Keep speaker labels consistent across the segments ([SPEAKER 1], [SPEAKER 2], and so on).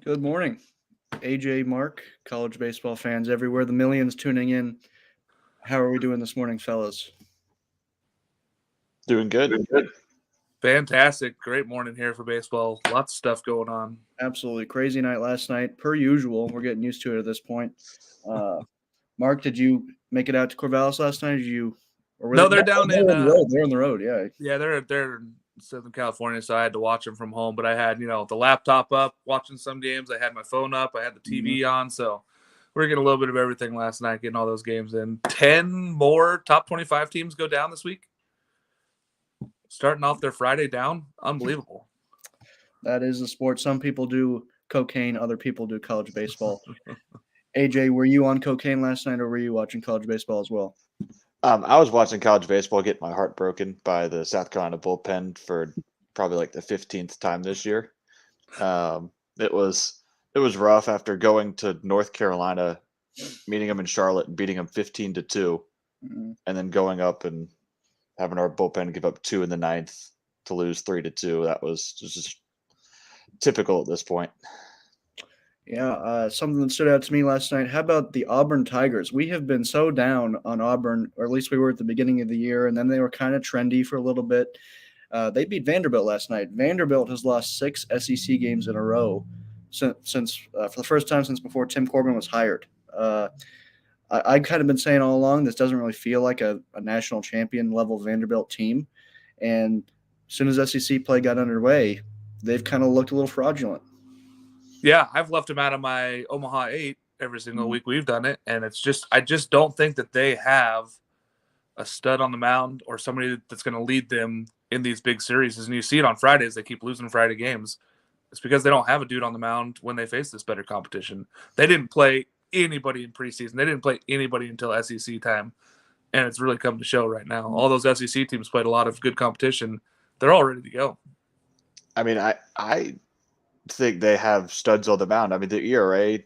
[SPEAKER 1] Good morning, AJ, Mark, college baseball fans everywhere, the millions tuning in. How are we doing this morning, fellas?
[SPEAKER 2] Doing good.
[SPEAKER 3] Fantastic. Great morning here for baseball. Lots of stuff going on.
[SPEAKER 1] Absolutely crazy night last night, per usual. We're getting used to it at this point. Uh, Mark, did you make it out to Corvallis last night? Did you, or were
[SPEAKER 3] No,
[SPEAKER 1] they?
[SPEAKER 3] they're down
[SPEAKER 1] They're
[SPEAKER 3] in
[SPEAKER 1] on the road. They're on the road. Yeah.
[SPEAKER 3] yeah, they're in Southern California, so I had to watch them from home. But I had the laptop up watching some games. I had my phone up. I had the TV on. So we're getting a little bit of everything last night, getting all those games in. 10 more top 25 teams go down this week. Starting off their Friday down, unbelievable.
[SPEAKER 1] That is the sport. Some people do cocaine, other people do college baseball. AJ, were you on cocaine last night, or were you watching college baseball as well?
[SPEAKER 2] I was watching college baseball get my heart broken by the South Carolina bullpen for probably like the 15th time this year. It was rough after going to North Carolina, meeting them in Charlotte and beating them 15-2,
[SPEAKER 1] Mm,
[SPEAKER 2] and then going up and having our bullpen give up 2 in the ninth to lose 3-2. That was just typical at this point.
[SPEAKER 1] Yeah, something that stood out to me last night. How about the Auburn Tigers? We have been so down on Auburn, or at least we were at the beginning of the year, and then they were kind of trendy for a little bit. They beat Vanderbilt last night. Vanderbilt has lost 6 SEC games in a row since for the first time since before Tim Corbin was hired. I've kind of been saying all along this doesn't really feel like a national champion level Vanderbilt team, and as soon as SEC play got underway, they've kind of looked a little fraudulent.
[SPEAKER 3] Yeah, I've left them out of my Omaha 8 every single week we've done it, and I just don't think that they have a stud on the mound or somebody that's going to lead them in these big series. And you see it on Fridays; they keep losing Friday games. It's because they don't have a dude on the mound when they face this better competition. They didn't play anybody in preseason. They didn't play anybody until SEC time, and it's really come to show right now. All those SEC teams played a lot of good competition. They're all ready to go.
[SPEAKER 2] I mean, I think they have studs on the mound. I mean, the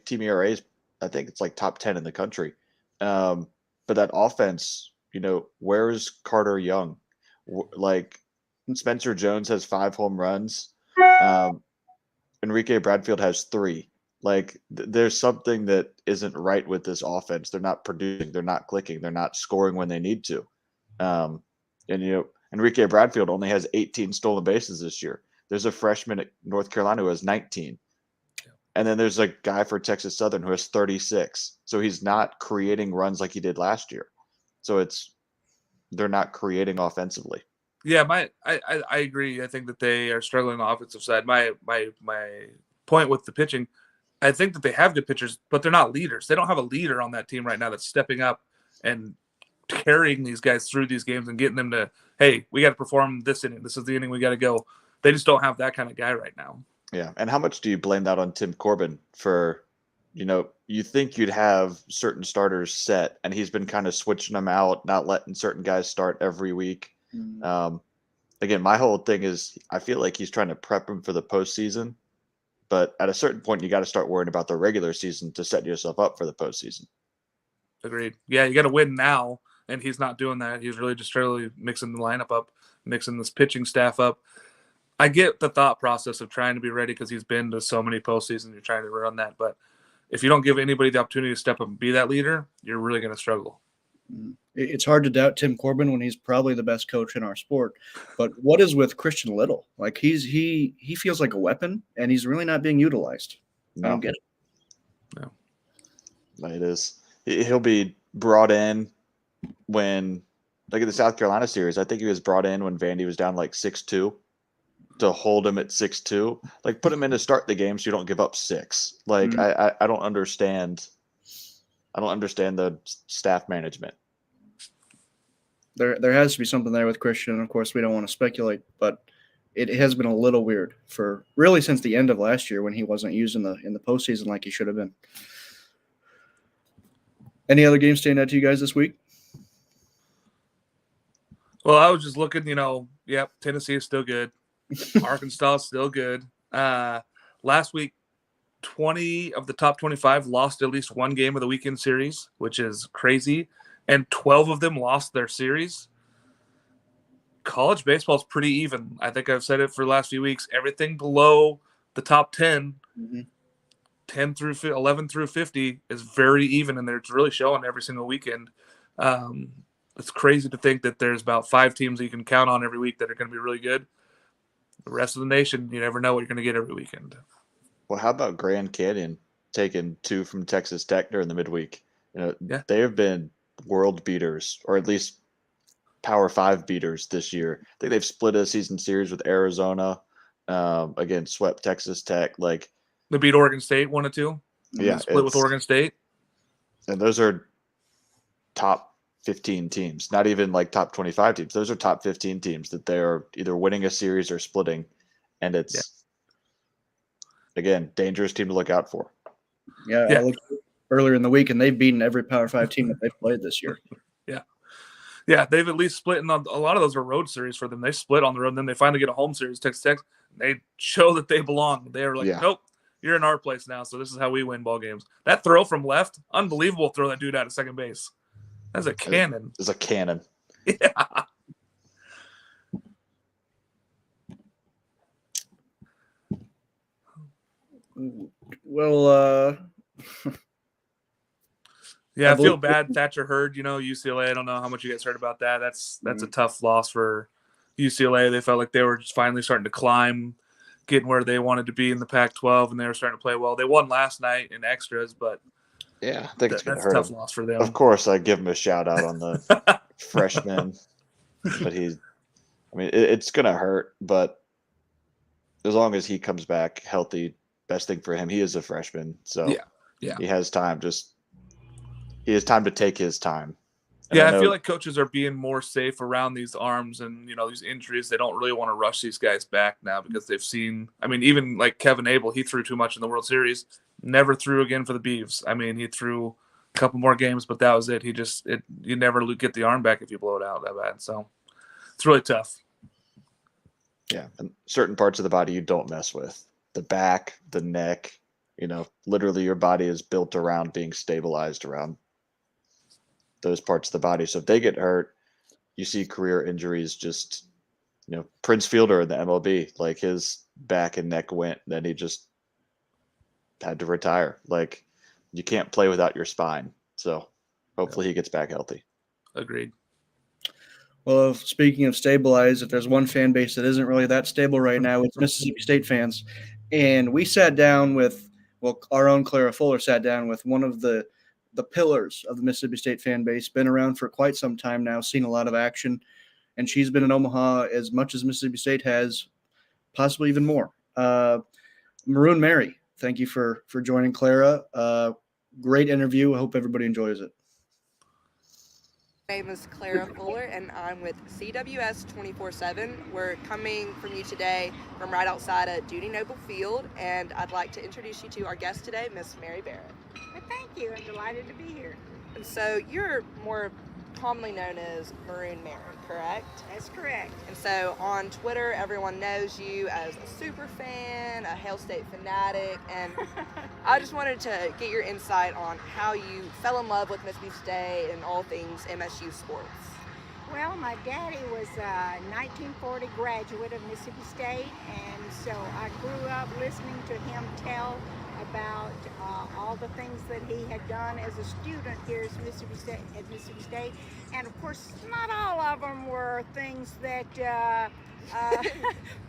[SPEAKER 2] team ERA is, I think it's like top 10 in the country. But that offense, where is Carter Young? Like Spencer Jones has 5 home runs. Enrique Bradfield has 3. Like there's something that isn't right with this offense. They're not producing. They're not clicking. They're not scoring when they need to. And Enrique Bradfield only has 18 stolen bases this year. There's a freshman at North Carolina who has 19. And then there's a guy for Texas Southern who has 36. So he's not creating runs like he did last year. So they're not creating offensively.
[SPEAKER 3] Yeah, I agree. I think that they are struggling on the offensive side. My point with the pitching, I think that they have good pitchers, but they're not leaders. They don't have a leader on that team right now that's stepping up and carrying these guys through these games and getting them to, hey, we got to perform this inning. This is the inning we got to go. They just don't have that kind of guy right now.
[SPEAKER 2] Yeah. And how much do you blame that on Tim Corbin for, you think you'd have certain starters set, and he's been kind of switching them out, not letting certain guys start every week. Again, my whole thing is I feel like he's trying to prep him for the postseason, but at a certain point, you got to start worrying about the regular season to set yourself up for the postseason.
[SPEAKER 3] Agreed. Yeah, you got to win now, and he's not doing that. He's really just really mixing the lineup up, mixing this pitching staff up. I get the thought process of trying to be ready because he's been to so many postseasons. You're trying to run that, but if you don't give anybody the opportunity to step up and be that leader, you're really going to struggle.
[SPEAKER 1] It's hard to doubt Tim Corbin when he's probably the best coach in our sport. But what is with Christian Little? Like he feels like a weapon, and he's really not being utilized.
[SPEAKER 2] No.
[SPEAKER 1] I don't get it.
[SPEAKER 2] No. It is. He'll be brought in when, like in the South Carolina series, I think he was brought in when Vandy was down like 6-2 to hold him at 6-2. Like put him in to start the game so you don't give up 6. Like I don't understand. I don't understand the staff management.
[SPEAKER 1] There has to be something there with Christian. Of course, we don't want to speculate, but it has been a little weird for really since the end of last year when he wasn't used in the postseason like he should have been. Any other games stand out to you guys this week?
[SPEAKER 3] Well, I was just looking, yep, Tennessee is still good. Arkansas is still good. Last week, 20 of the top 25 lost at least one game of the weekend series, which is crazy. And 12 of them lost their series. College baseball is pretty even. I think I've said it for the last few weeks. Everything below the top 10 11 through 50 is very even, and it's really showing every single weekend. It's crazy to think that there's about 5 teams that you can count on every week that are going to be really good. The rest of the nation, you never know what you're going to get every weekend.
[SPEAKER 2] Well, how about Grand Canyon taking 2 from Texas Tech during the midweek? They have been world beaters, or at least Power 5 beaters this year. I think they've split a season series with Arizona. Again, swept Texas Tech. Like,
[SPEAKER 3] they beat Oregon State 1-2.
[SPEAKER 2] Yeah,
[SPEAKER 3] split with Oregon State.
[SPEAKER 2] And those are top 15 teams, not even like top 25 teams. Those are top 15 teams that they are either winning a series or splitting. And it's, again, dangerous team to look out for.
[SPEAKER 1] Yeah. I looked earlier in the week, and they've beaten every Power 5 team that they've played this year.
[SPEAKER 3] Yeah, they've at least split, and a lot of those are road series for them. They split on the road, and then they finally get a home series, Texas Tech. They show that they belong. They're like, nope, you're in our place now, so this is how we win ball games. That throw from left, unbelievable throw that dude out of second base. That's a cannon.
[SPEAKER 2] It's a cannon.
[SPEAKER 3] Yeah.
[SPEAKER 1] Well,
[SPEAKER 3] yeah, I feel bad. Thatcher Hurd, UCLA. I don't know how much you guys heard about that. That's a tough loss for UCLA. They felt like they were just finally starting to climb, getting where they wanted to be in the Pac-12, and they were starting to play well. They won last night in extras, but
[SPEAKER 2] yeah, I think it's going to hurt.
[SPEAKER 3] That's a tough loss for them.
[SPEAKER 2] Of course, I give him a shout out on the freshman, but it's going to hurt. But as long as he comes back healthy, best thing for him. He is a freshman, so he has time. He has time to take his time. And
[SPEAKER 3] I feel like coaches are being more safe around these arms and, these injuries. They don't really want to rush these guys back now because they've seen – even like Kevin Abel, he threw too much in the World Series, never threw again for the Beavs. He threw a couple more games, but that was it. You never get the arm back if you blow it out that bad. So it's really tough.
[SPEAKER 2] Yeah, and certain parts of the body you don't mess with. The back, the neck, literally your body is built around being stabilized around those parts of the body. So if they get hurt, you see career injuries. Just Prince Fielder in the MLB, like his back and neck went, then he just had to retire. Like, you can't play without your spine. So hopefully he gets back healthy.
[SPEAKER 3] Agreed.
[SPEAKER 1] Well, speaking of stabilized, if there's one fan base that isn't really that stable right now, it's Mississippi State fans. And we sat down with, our own Clara Fuller sat down with one of the pillars of the Mississippi State fan base, been around for quite some time now, seen a lot of action, and she's been in Omaha as much as Mississippi State has, possibly even more. Maroon Mary, thank you for joining Clara. Great interview. I hope everybody enjoys it.
[SPEAKER 4] My name is Clara Fuller, and I'm with CWS 24/7. We're coming from you today from right outside of Dudy Noble Field, and I'd like to introduce you to our guest today, Miss Mary Barrett.
[SPEAKER 5] Well, thank you. I'm delighted to be here.
[SPEAKER 4] And so you're more commonly known as Maroon Mary, correct?
[SPEAKER 5] That's correct.
[SPEAKER 4] And so on Twitter, everyone knows you as a super fan, a Hail State fanatic, and I just wanted to get your insight on how you fell in love with Mississippi State and all things MSU sports.
[SPEAKER 5] Well, my daddy was a 1940 graduate of Mississippi State, and so I grew up listening to him tell about all the things that he had done as a student here at Mississippi State. And of course, not all of them were things that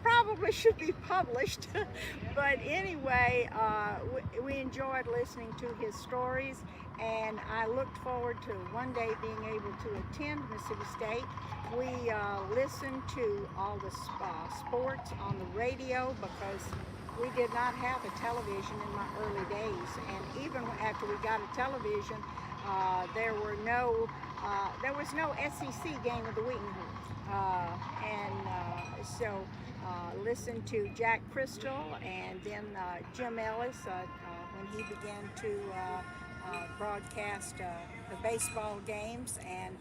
[SPEAKER 5] probably should be published. But anyway, we enjoyed listening to his stories, and I looked forward to one day being able to attend Mississippi State. We listened to all the sports on the radio because we did not have a television in my early days, and even after we got a television, there was no SEC game of the week, so listen to Jack Crystal and then Jim Ellis when he began to broadcast the baseball games, and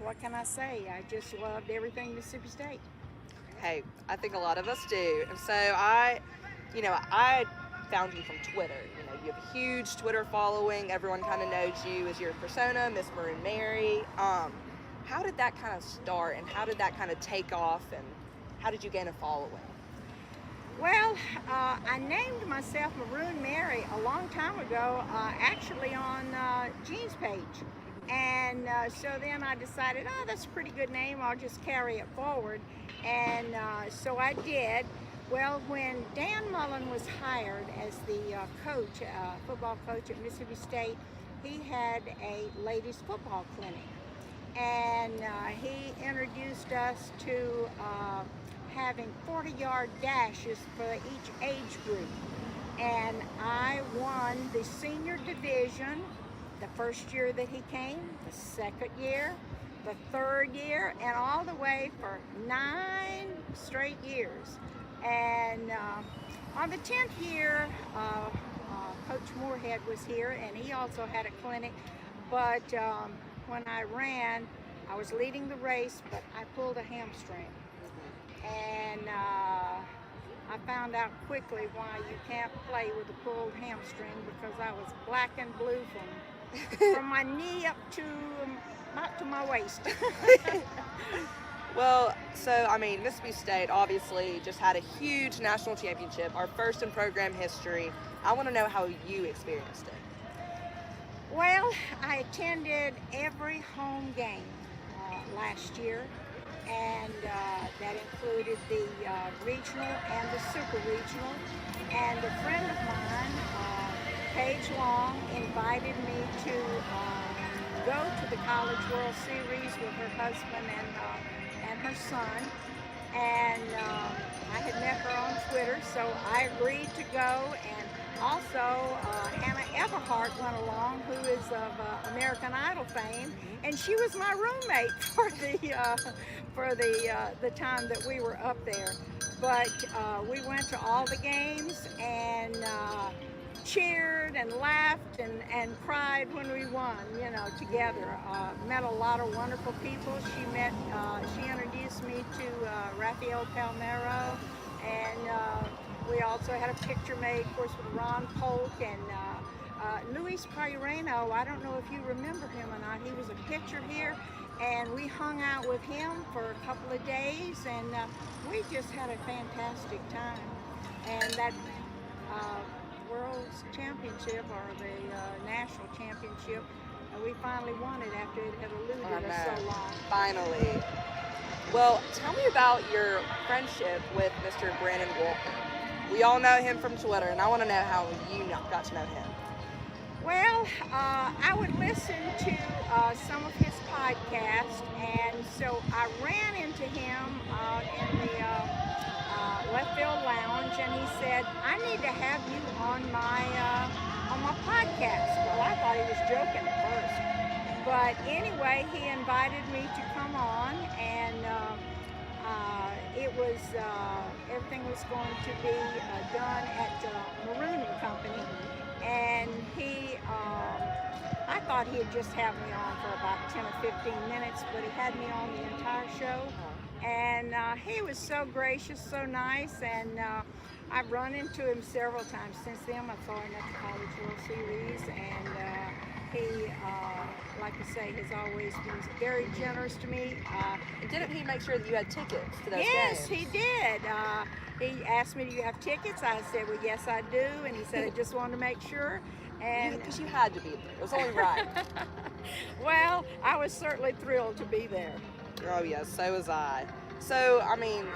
[SPEAKER 5] what can I say? I just loved everything Mississippi State.
[SPEAKER 4] Hey, I think a lot of us do, and so I found you from Twitter. You have a huge Twitter following. Everyone kind of knows you as your persona, Miss Maroon Mary. How did that kind of start, and how did that kind of take off, and how did you gain a following?
[SPEAKER 5] Well, I named myself Maroon Mary a long time ago, actually on Jean's page. And so then I decided, oh, that's a pretty good name. I'll just carry it forward. And so I did. Well, when Dan Mullen was hired as the football coach at Mississippi State, he had a ladies football clinic. And he introduced us to having 40-yard dashes for each age group. And I won the senior division the first year that he came, the second year, the third year, and all the way for 9 straight years. And on the 10th year, Coach Moorhead was here, and he also had a clinic. But when I ran, I was leading the race, but I pulled a hamstring. And I found out quickly why you can't play with a pulled hamstring, because I was black and blue from my knee up to my waist.
[SPEAKER 4] Well, so, I mean, Mississippi State obviously just had a huge national championship, our first in program history. I want to know how you experienced it.
[SPEAKER 5] Well, I attended every home game last year, and that included the regional and the super regional. And a friend of mine, Paige Long, invited me to go to the College World Series with her husband and her son. And I had met her on Twitter, so I agreed to go. And also, Hannah Everhart went along, who is of American Idol fame, and she was my roommate for the time that we were up there. But we went to all the games and cheered and laughed and cried when we won, together. Met a lot of wonderful people. She introduced me to Rafael Palmeiro, and we also had a picture made, of course, with Ron Polk and Luis Paireno. I don't know if you remember him or not. He was a pitcher here, and we hung out with him for a couple of days, and we just had a fantastic time. And that World's Championship, or the National Championship, we finally won it after it had eluded us so long.
[SPEAKER 4] Finally. Well, tell me about your friendship with Mr. Brandon Walker. We all know him from Twitter, and I want to know how you got to know him.
[SPEAKER 5] Well, I would listen to some of his podcasts, and so I ran into him in the left field lounge, and he said, "I need to have you on my podcast." Well, I thought he was joking at first, but anyway, he invited me to come on, and it was everything was going to be done at Maroon and Company. And I thought he'd just have me on for about 10 or 15 minutes, but he had me on the entire show. And he was so gracious, so nice, and I've run into him several times since then. I saw him at the College World Series, and he, like I say, has always been very generous to me.
[SPEAKER 4] Didn't he make sure that you had tickets to those games?
[SPEAKER 5] Yes, he did. He asked me, "Do you have tickets?" I said, "Well, yes, I do." And he said, "I just wanted to make sure." And
[SPEAKER 4] because you had to be there. It was only right.
[SPEAKER 5] Well, I was certainly thrilled to be there.
[SPEAKER 4] Oh, yes, so was I. So, I mean,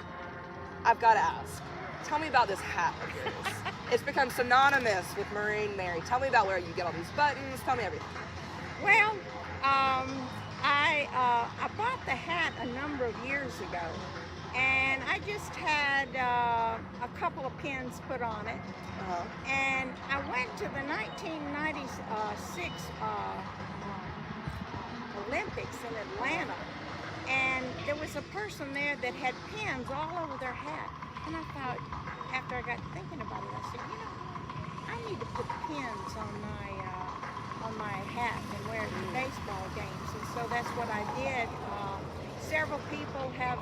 [SPEAKER 4] I've got to ask. Tell me about this hat of yours. It's become synonymous with Maroon Mary. Tell me about where you get all these buttons. Tell me everything.
[SPEAKER 5] Well, I bought the hat a number of years ago, and I just had a couple of pins put on it. And I went to the 1996 Olympics in Atlanta, and there was a person there that had pins all over their hat. And I thought, after I got thinking about it, I said, I need to put pins on my hat and wear it to baseball games. And so that's what I did. Several people have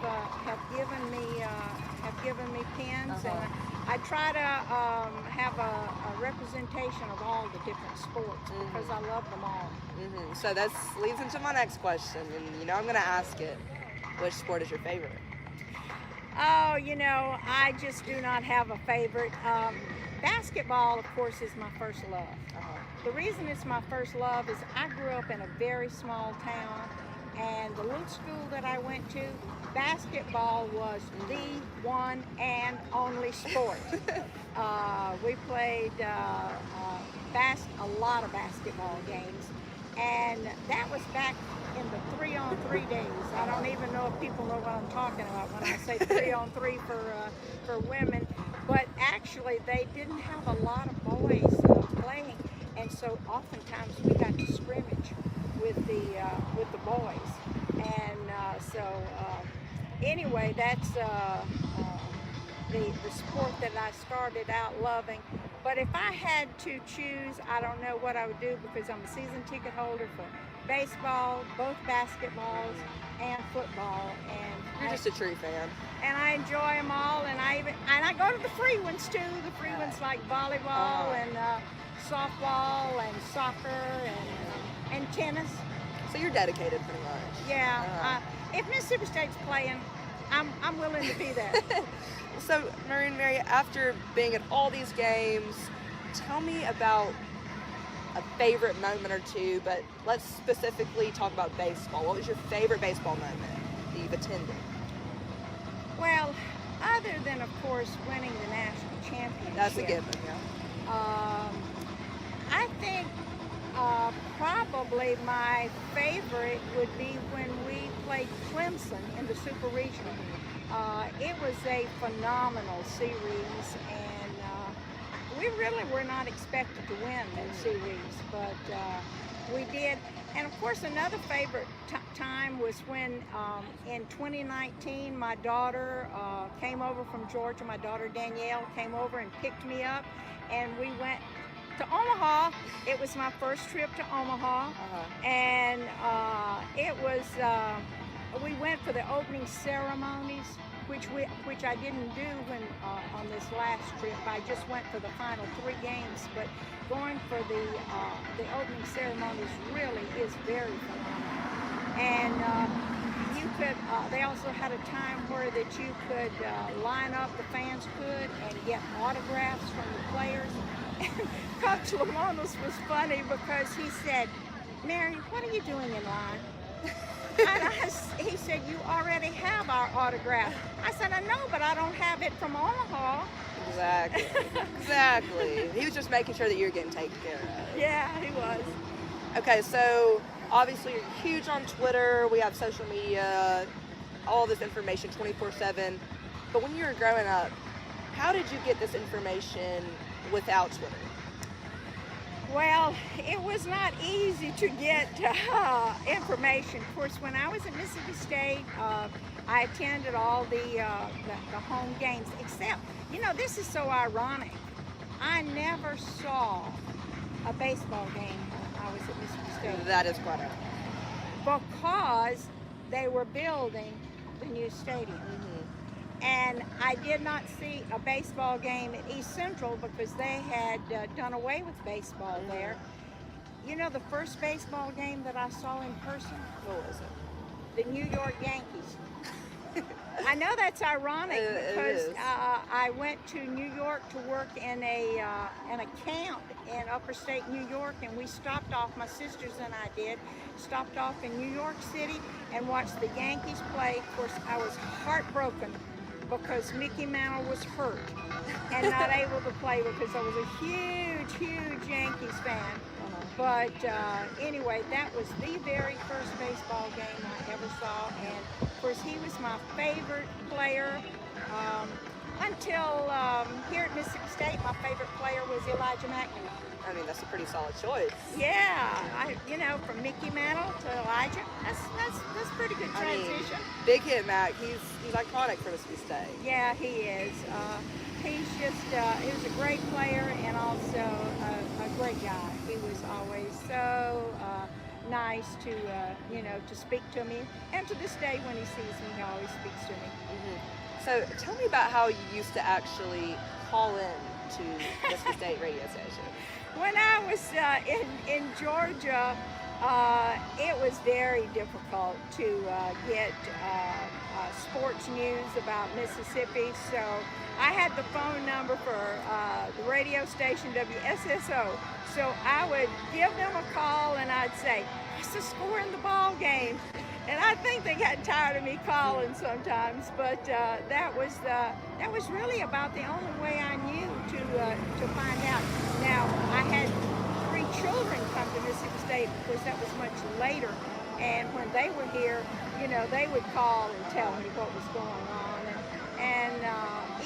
[SPEAKER 5] given me pins, and I try to have a representation of all the different sports because I love them all.
[SPEAKER 4] So that leads into my next question, and I'm going to ask it. Which sport is your favorite?
[SPEAKER 5] Oh, I just do not have a favorite. Basketball, of course, is my first love. The reason it's my first love is I grew up in a very small town, and the little school that I went to, basketball was the one and only sport. We played a lot of basketball games, and that was back in the 3-on-3 days. I don't even know if people know what I'm talking about when I say 3-on-3 for women, but actually they didn't have a lot of boys playing, and so oftentimes we got to scrimmage with the boys, and anyway, that's the sport that I started out loving. But if I had to choose, I don't know what I would do, because I'm a season ticket holder for baseball, both basketballs and football, and
[SPEAKER 4] You're just a true fan.
[SPEAKER 5] and I enjoy them all, and I go to the free ones too. The free ones like volleyball and softball and soccer and tennis.
[SPEAKER 4] So you're dedicated pretty much.
[SPEAKER 5] Yeah. If Mississippi State's playing, I'm willing to be there.
[SPEAKER 4] So, Maroon Mary, after being at all these games, tell me about a favorite moment or two, but let's specifically talk about baseball. What was your favorite baseball moment that you've attended?
[SPEAKER 5] Well, other than, of course, winning the national championship.
[SPEAKER 4] That's a given, yeah.
[SPEAKER 5] I think probably my favorite would be when we played Clemson in the Super Regional. It was a phenomenal series, and we really were not expected to win that series, but we did. And of course, another favorite time was when in 2019, my daughter came over from Georgia. My daughter Danielle came over and picked me up, and we went to Omaha. It was my first trip to Omaha, and it was. We went for the opening ceremonies, which I didn't do when on this last trip. I just went for the final 3 games, but going for the opening ceremonies really is very phenomenal. And you could. They also had a time where that you could line up. The fans could and get autographs from the players. And Coach Lamonis was funny because he said, "Mary, what are you doing in line?" And he said, "You already have our autograph." I said, "I know, but I don't have it from Omaha."
[SPEAKER 4] Exactly. Exactly. He was just making sure that you're getting taken care of.
[SPEAKER 5] Yeah, he was.
[SPEAKER 4] Okay, so obviously you're huge on Twitter. We have social media, all this information 24/7. But when you were growing up, how did you get this information without Twitter?
[SPEAKER 5] Well, it was not easy to get information. Of course, when I was at Mississippi State, I attended all the home games, except, this is so ironic. I never saw a baseball game when I was at Mississippi State.
[SPEAKER 4] That is quite
[SPEAKER 5] Because they were building the new stadium. And I did not see a baseball game at East Central because they had done away with baseball there. The first baseball game that I saw in person?
[SPEAKER 4] What was it?
[SPEAKER 5] The New York Yankees. I know that's ironic because I went to New York to work in a camp in upper state New York, and we stopped off, my sisters and I did, stopped off in New York City and watched the Yankees play. Of course, I was heartbroken because Mickey Mantle was hurt and not able to play because I was a huge, huge Yankees fan. But anyway, that was the very first baseball game I ever saw, and of course he was my favorite player until here at Mississippi State. My favorite player was Elijah McNamara.
[SPEAKER 4] I mean, that's a pretty solid choice.
[SPEAKER 5] Yeah, from Mickey Mantle to Elijah, that's pretty good transition.
[SPEAKER 4] Big hit Mac. He's iconic for Mississippi State.
[SPEAKER 5] Yeah, he is. He's just he was a great player and also a great guy. He was always so nice to to speak to me, and to this day when he sees me, he always speaks to me.
[SPEAKER 4] So tell me about how you used to actually call in to Mississippi State radio station.
[SPEAKER 5] When I was in Georgia, It was very difficult to get sports news about Mississippi, so I had the phone number for the radio station WSSO. So I would give them a call and I'd say, "What's the score in the ball game?" And I think they got tired of me calling sometimes, but that was really about the only way I knew to find out. Now I had 3 children come to Mississippi State because that was much later, and when they were here, they would call and tell me what was going on, and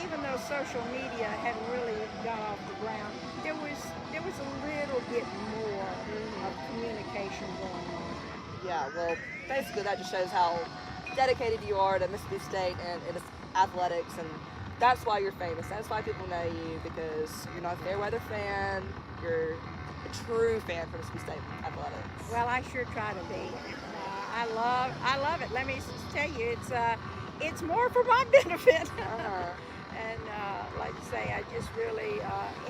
[SPEAKER 5] even though social media hadn't really got off the ground, there was a little bit more of communication going on.
[SPEAKER 4] Yeah, well, basically that just shows how dedicated you are to Mississippi State and its athletics, and that's why you're famous. That's why people know you, because you're not a Fairweather fan. You're a true fan for Mississippi State athletics.
[SPEAKER 5] Well, I sure try to be. I love it. Let me tell you, it's more for my benefit. And like I say, I just really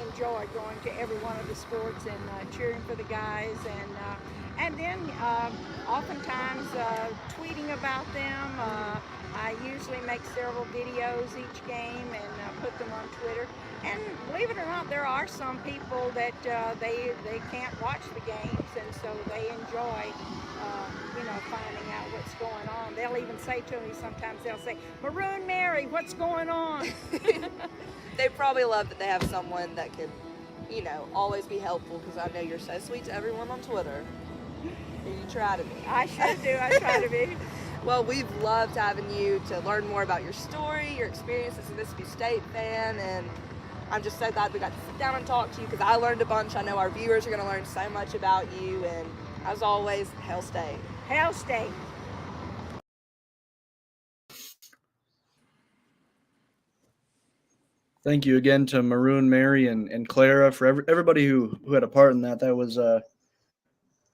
[SPEAKER 5] enjoy going to every one of the sports and cheering for the guys, and then oftentimes tweeting about them. I usually make several videos each game and put them on Twitter. And believe it or not, there are some people that they can't watch the games, and so they enjoy finding out what's going on. They'll even say to me sometimes, they'll say, "Maroon Mary, what's going on?"
[SPEAKER 4] They probably love that they have someone that can, always be helpful, because I know you're so sweet to everyone on Twitter. And you try to be.
[SPEAKER 5] I sure do. I try to be.
[SPEAKER 4] Well, we've loved having you to learn more about your story, your experience as a Mississippi State fan, and I'm just so glad we got to sit down and talk to you, because I learned a bunch. I know our viewers are going to learn so much about you, and as always, Hail State.
[SPEAKER 5] Hail State.
[SPEAKER 1] Thank you again to Maroon, Mary, and Clara for everybody who had a part in that. That was a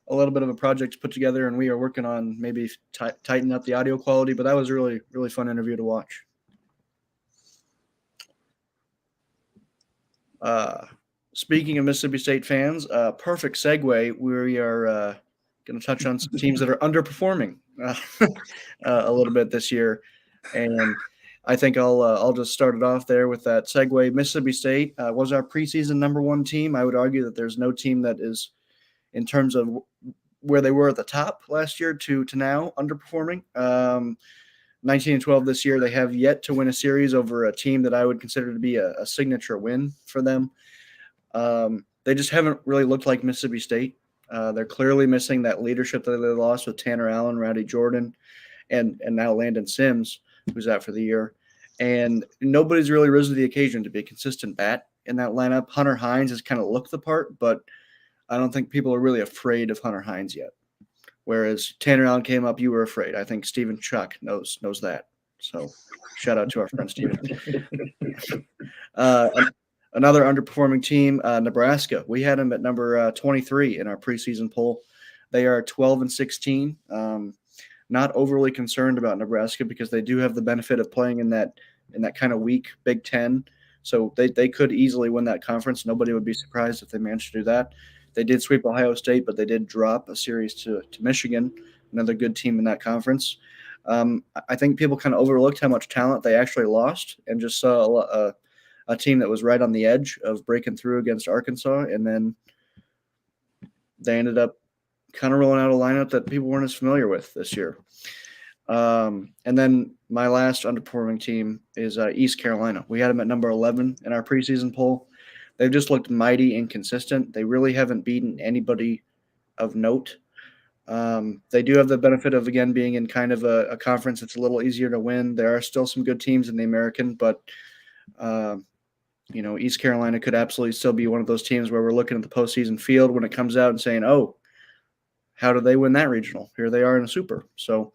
[SPEAKER 1] little bit of a project to put together, and we are working on maybe tighten up the audio quality, but that was a really, really fun interview to watch. Speaking of Mississippi State fans, perfect segue. We are going to touch on some teams that are underperforming a little bit this year, and I think I'll just start it off there with that segue. Mississippi State was our preseason #1 team. I would argue that there's no team that is, in terms of where they were at the top last year to now, underperforming. 19-12 this year, they have yet to win a series over a team that I would consider to be a signature win for them. They just haven't really looked like Mississippi State. They're clearly missing that leadership that they lost with Tanner Allen, Rowdy Jordan, and now Landon Sims, who's out for the year. And nobody's really risen to the occasion to be a consistent bat in that lineup. Hunter Hines has kind of looked the part, but I don't think people are really afraid of Hunter Hines yet. Whereas Tanner Allen came up, you were afraid. I think Stephen Chuck knows that. So shout out to our friend Stephen. Another underperforming team, Nebraska. We had them at number 23 in our preseason poll. They are 12-16. Not overly concerned about Nebraska because they do have the benefit of playing in that kind of weak Big Ten. So they could easily win that conference. Nobody would be surprised if they managed to do that. They did sweep Ohio State, but they did drop a series to Michigan, another good team in that conference. I think people kind of overlooked how much talent they actually lost and just saw a team that was right on the edge of breaking through against Arkansas, and then they ended up kind of rolling out a lineup that people weren't as familiar with this year. And then my last underperforming team is East Carolina. We had them at number 11 in our preseason poll. They've just looked mighty inconsistent. They really haven't beaten anybody of note. They do have the benefit of, again, being in kind of a conference that's a little easier to win. There are still some good teams in the American, but East Carolina could absolutely still be one of those teams where we're looking at the postseason field when it comes out and saying, oh, how did they win that regional? Here they are in a super. So,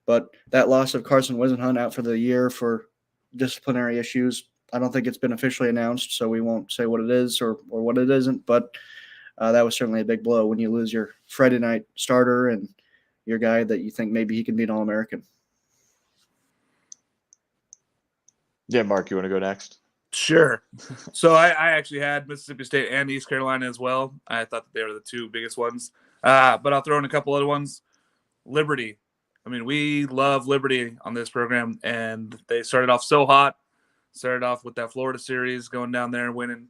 [SPEAKER 1] but that loss of Carson Wisenhunt out for the year for disciplinary issues, I don't think it's been officially announced, so we won't say what it is or what it isn't, but that was certainly a big blow when you lose your Friday night starter and your guy that you think maybe he can be an All-American.
[SPEAKER 2] Yeah, Mark, you want to go next?
[SPEAKER 3] Sure. So I actually had Mississippi State and East Carolina as well. I thought that they were the two biggest ones. But I'll throw in a couple other ones. Liberty. I mean, we love Liberty on this program, and they started off so hot. Started off with that Florida series, going down there and winning.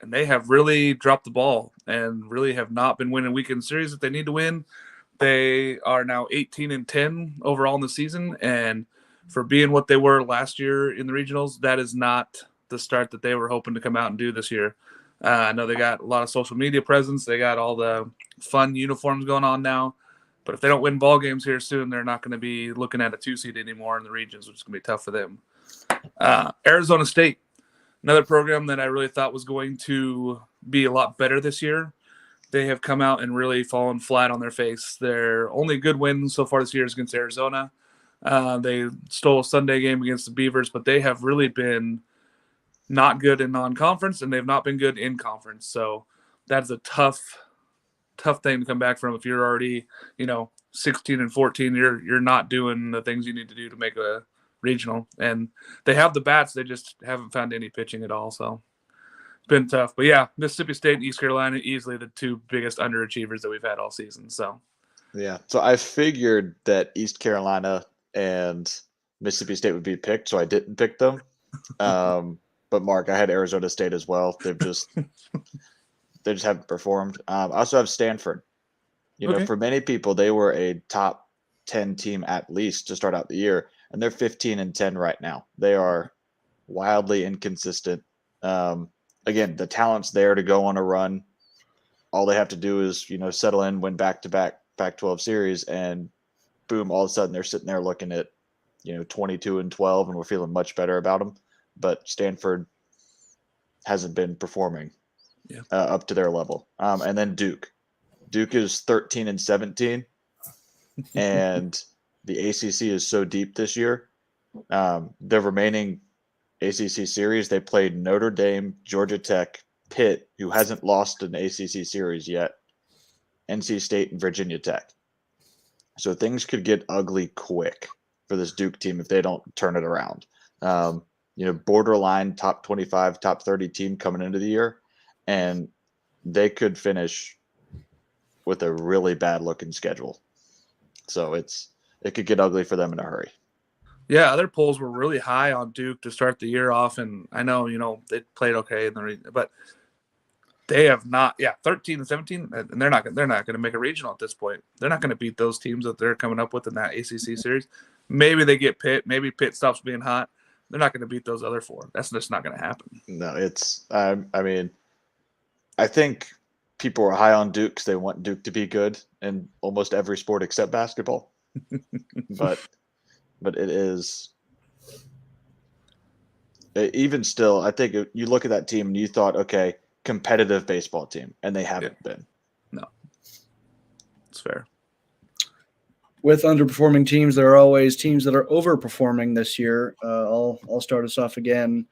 [SPEAKER 3] And they have really dropped the ball and really have not been winning weekend series that they need to win. They are now 18-10 overall in the season, and for being what they were last year in the regionals, that is not the start that they were hoping to come out and do this year. I know they got a lot of social media presence. They got all the fun uniforms going on now. But if they don't win ball games here soon, they're not going to be looking at a 2-seed anymore in the regions, which is going to be tough for them. Arizona State, another program that I really thought was going to be a lot better this year. They have come out and really fallen flat on their face. Their only good win so far this year is against Arizona. They stole a Sunday game against the Beavers, but they have really been not good in non-conference, and they've not been good in conference. So that's a tough thing to come back from. If you're already, 16-14, you're not doing the things you need to do to make a regional. And they have the bats, they just haven't found any pitching at all. So it's been tough. But yeah, Mississippi State and East Carolina, easily the two biggest underachievers that we've had all season. So
[SPEAKER 2] yeah. So I figured that East Carolina and Mississippi State would be picked, so I didn't pick them. But Mark, I had Arizona State as well. They just haven't performed. I also have Stanford. For many people, they were a top 10 team at least to start out the year, and they're 15-10 right now. They are wildly inconsistent. Again, the talent's there to go on a run. All they have to do is, settle in, win back-to-back Pac-12 series, and boom, all of a sudden they're sitting there looking at, 22-12, and we're feeling much better about them. But Stanford hasn't been performing up to their level. And then Duke. Duke is 13-17, and the ACC is so deep this year. The remaining ACC series, they played Notre Dame, Georgia Tech, Pitt, who hasn't lost an ACC series yet, NC State, and Virginia Tech. So things could get ugly quick for this Duke team if they don't turn it around. Borderline top 25, top 30 team coming into the year, and they could finish with a really bad looking schedule. So it could get ugly for them in a hurry.
[SPEAKER 3] Yeah, other polls were really high on Duke to start the year off, and I know, they played okay but they have not. 13-17, and they're not going to make a regional at this point. They're not going to beat those teams that they're coming up with in that ACC series. Maybe they get Pitt. Maybe Pitt stops being hot. They're not going to beat those other four. That's just not going to happen.
[SPEAKER 2] No, it's. I think people are high on Duke because they want Duke to be good in almost every sport except basketball. but it is. Even still, I think you look at that team and you thought, okay, competitive baseball team, and they haven't been.
[SPEAKER 3] No, it's fair.
[SPEAKER 1] With underperforming teams, there are always teams that are overperforming this year. I'll start us off again.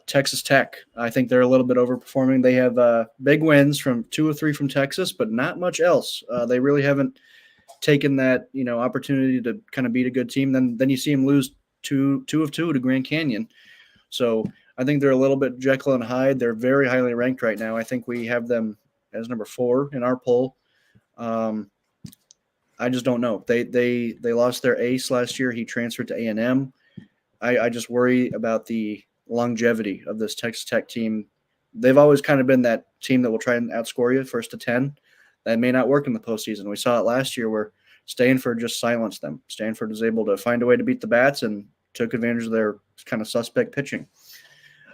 [SPEAKER 1] Texas Tech. I think they're a little bit overperforming. They have big wins from 2 or 3 from Texas, but not much else. They really haven't taken that opportunity to kind of beat a good team. Then you see them lose 2 of 2 to Grand Canyon. So I think they're a little bit Jekyll and Hyde. They're very highly ranked right now. I think we have them as number 4 in our poll. I just don't know. They lost their ace last year. He transferred to A&M. I just worry about the longevity of this Texas Tech team. They've always kind of been that team that will try and outscore you first to 10. That may not work in the postseason. We saw it last year where Stanford just silenced them. Stanford was able to find a way to beat the Bats and took advantage of their kind of suspect pitching.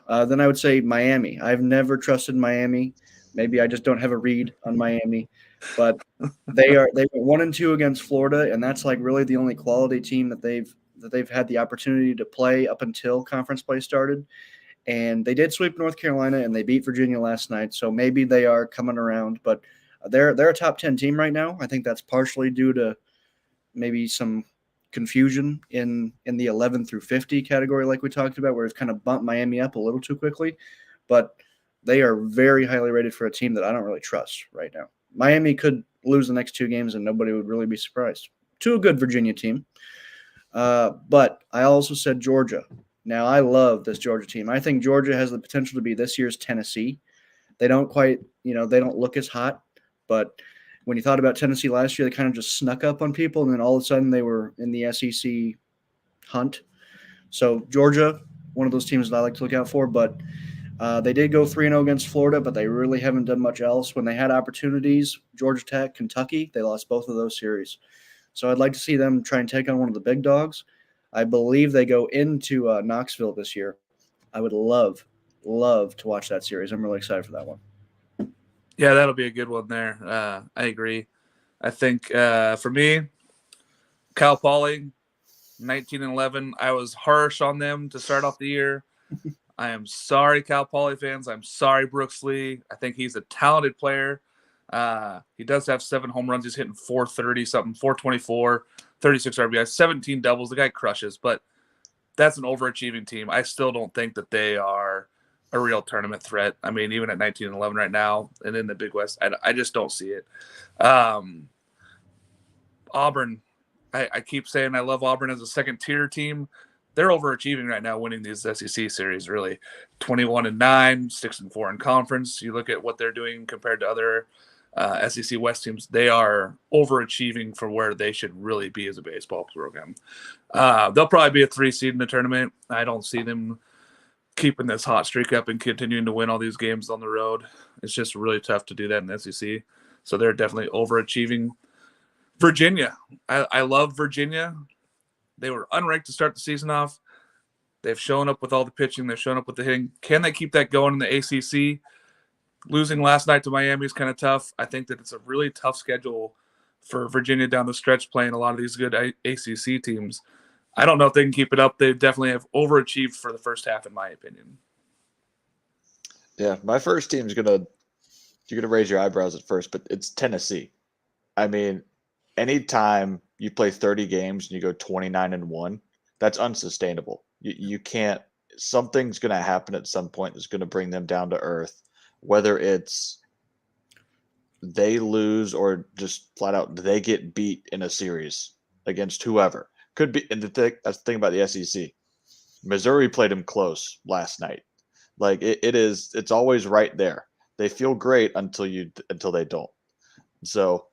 [SPEAKER 1] Then I would say Miami. I've never trusted Miami. Maybe I just don't have a read on Miami, but they went 1-2 against Florida, and that's like really the only quality team that they've had the opportunity to play up until conference play started. And they did sweep North Carolina, and they beat Virginia last night. So maybe they are coming around, but they're a top 10 team right now. I think that's partially due to maybe some confusion in the 11 through 50 category, like we talked about, where it's kind of bumped Miami up a little too quickly. But they are very highly rated for a team that I don't really trust right now. Miami could lose the next 2 games, and nobody would really be surprised. To a good Virginia team. But I also said Georgia. Now, I love this Georgia team. I think Georgia has the potential to be this year's Tennessee. They don't quite, they don't look as hot, but when you thought about Tennessee last year, they kind of just snuck up on people, and then all of a sudden they were in the SEC hunt. So Georgia, one of those teams that I like to look out for, but they did go 3-0 against Florida, but they really haven't done much else. When they had opportunities, Georgia Tech, Kentucky, they lost both of those series. So I'd like to see them try and take on one of the big dogs. I believe they go into Knoxville this year. I would love to watch that series. I'm really excited for that one.
[SPEAKER 3] Yeah, that'll be a good one there. I agree. I think for me, Cal Poly, 19-11. I was harsh on them to start off the year. I am sorry, Cal Poly fans. I'm sorry, Brooks Lee. I think he's a talented player. He does have 7 home runs. He's hitting 430 something, 424, 36 RBI, 17 doubles. The guy crushes, but that's an overachieving team. I still don't think that they are a real tournament threat. I mean, even at 19-11 right now and in the Big West, I just don't see it. Auburn, I keep saying I love Auburn as a second-tier team. They're overachieving right now, winning these SEC series, really. 21-9, 6-4 in conference. You look at what they're doing compared to other SEC West teams, they are overachieving for where they should really be as a baseball program. They'll probably be a 3 seed in the tournament. I don't see them keeping this hot streak up and continuing to win all these games on the road. It's just really tough to do that in the SEC. So they're definitely overachieving. Virginia. I love Virginia. They were unranked to start the season off. They've shown up with all the pitching. They've shown up with the hitting. Can they keep that going in the ACC? Losing last night to Miami is kind of tough. I think that it's a really tough schedule for Virginia down the stretch, playing a lot of these good ACC teams. I don't know if they can keep it up. They definitely have overachieved for the first half, in my opinion.
[SPEAKER 2] Yeah, my first team is you're gonna raise your eyebrows at first, but it's Tennessee. I mean, anytime you play 30 games and you go 29-1, that's unsustainable. You can't. Something's gonna happen at some point that's gonna bring them down to earth. Whether it's they lose or just flat out they get beat in a series against whoever. Could be, and that's the thing about the SEC. Missouri played them close last night. Like it's always right there. They feel great until they don't. So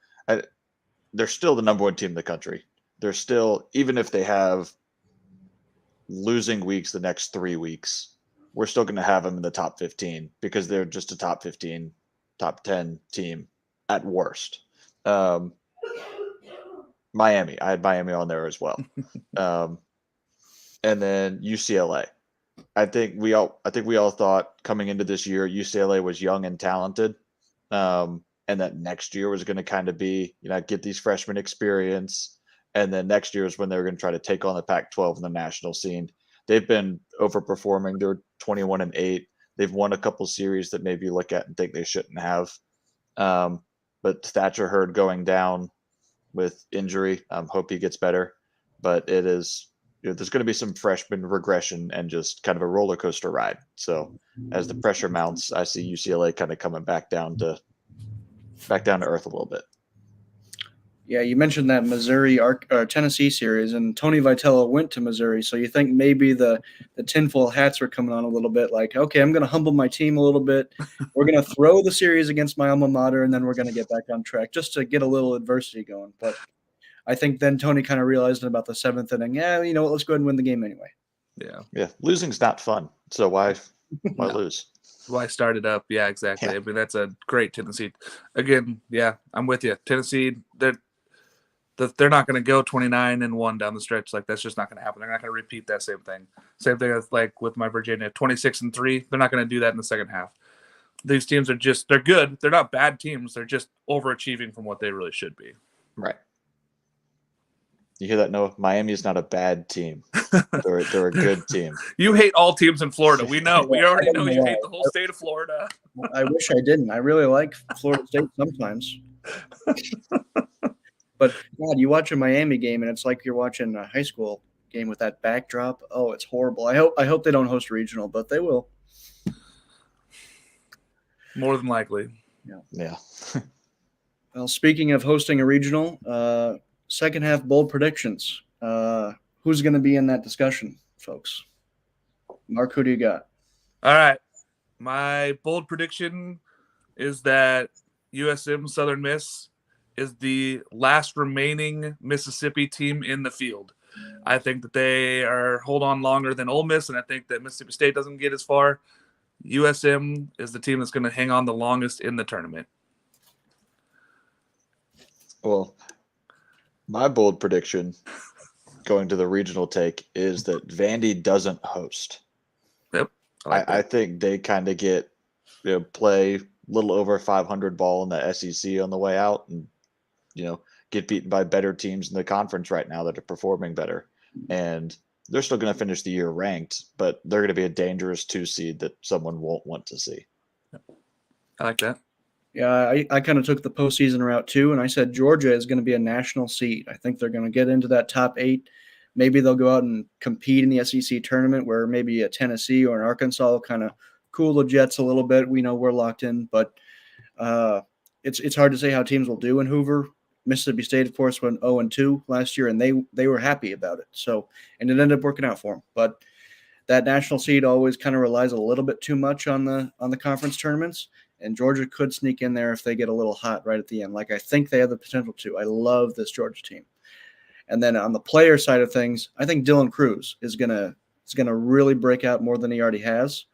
[SPEAKER 2] they're still the number 1 team in the country. They're still, even if they have losing weeks the next 3 weeks, we're still going to have them in the top 15 because they're just a top 15, top 10 team at worst. Miami. I had Miami on there as well. And then UCLA. I think we all thought coming into this year UCLA was young and talented. And that next year was going to kind of be, get these freshmen experience. And then next year is when they were going to try to take on the Pac-12 in the national scene. They've been overperforming. They're 21-8. They've won a couple series that maybe you look at and think they shouldn't have. But Thatcher Hurd going down with injury. Hope he gets better. But it is, there's going to be some freshman regression and just kind of a roller coaster ride. So as the pressure mounts, I see UCLA kind of coming back down to earth a little bit.
[SPEAKER 1] Yeah, you mentioned that Tennessee series, and Tony Vitello went to Missouri, so you think maybe the tinfoil hats are coming on a little bit, like, okay, I'm going to humble my team a little bit. We're going to throw the series against my alma mater, and then we're going to get back on track just to get a little adversity going. But I think then Tony kind of realized in about the 7th inning, you know what, let's go ahead and win the game anyway.
[SPEAKER 2] Yeah, losing's not fun, so why lose?
[SPEAKER 3] Why start it up? Yeah, exactly.
[SPEAKER 2] Yeah.
[SPEAKER 3] I mean, that's a great Tennessee. Again, yeah, I'm with you. Tennessee, they're not going to go 29-1 down the stretch. Like, that's just not going to happen. They're not going to repeat that same thing. Same thing as like with my Virginia, 26-3. They're not going to do that in the second half. These teams are they're good. They're not bad teams. They're just overachieving from what they really should be.
[SPEAKER 2] Right. You hear that, Noah? Miami is not a bad team. They're a good team.
[SPEAKER 3] You hate all teams in Florida. We know. We already know you hate the whole state of Florida.
[SPEAKER 1] I wish I didn't. I really like Florida State sometimes. But God, you watch a Miami game and it's like you're watching a high school game with that backdrop. Oh, it's horrible. I hope they don't host a regional, but they will.
[SPEAKER 3] More than likely.
[SPEAKER 2] Yeah.
[SPEAKER 1] Well, speaking of hosting a regional, second half bold predictions. Who's going to be in that discussion, folks? Mark, who do you got?
[SPEAKER 3] All right. My bold prediction, is that USM Southern Miss is the last remaining Mississippi team in the field. I think that they are hold on longer than Ole Miss, and I think that Mississippi State doesn't get as far. USM is the team that's going to hang on the longest in the tournament.
[SPEAKER 2] Well, my bold prediction going to the regional take is that Vandy doesn't host.
[SPEAKER 3] Yep.
[SPEAKER 2] I think they kind of get play a little over 500 ball in the SEC on the way out, and get beaten by better teams in the conference right now that are performing better. And they're still going to finish the year ranked, but they're going to be a dangerous 2 seed that someone won't want to see.
[SPEAKER 3] I like that.
[SPEAKER 1] Yeah, I kind of took the postseason route too, and I said Georgia is going to be a national seed. I think they're going to get into that top 8. Maybe they'll go out and compete in the SEC tournament where maybe a Tennessee or an Arkansas will kind of cool the Jets a little bit. We know we're locked in, but it's hard to say how teams will do in Hoover. Mississippi State, of course, went 0-2 last year, and they were happy about it. So, and it ended up working out for them. But that national seed always kind of relies a little bit too much on the conference tournaments, and Georgia could sneak in there if they get a little hot right at the end. Like I think they have the potential to. I love this Georgia team. And then on the player side of things, I think Dylan Cruz is gonna really break out more than he already has.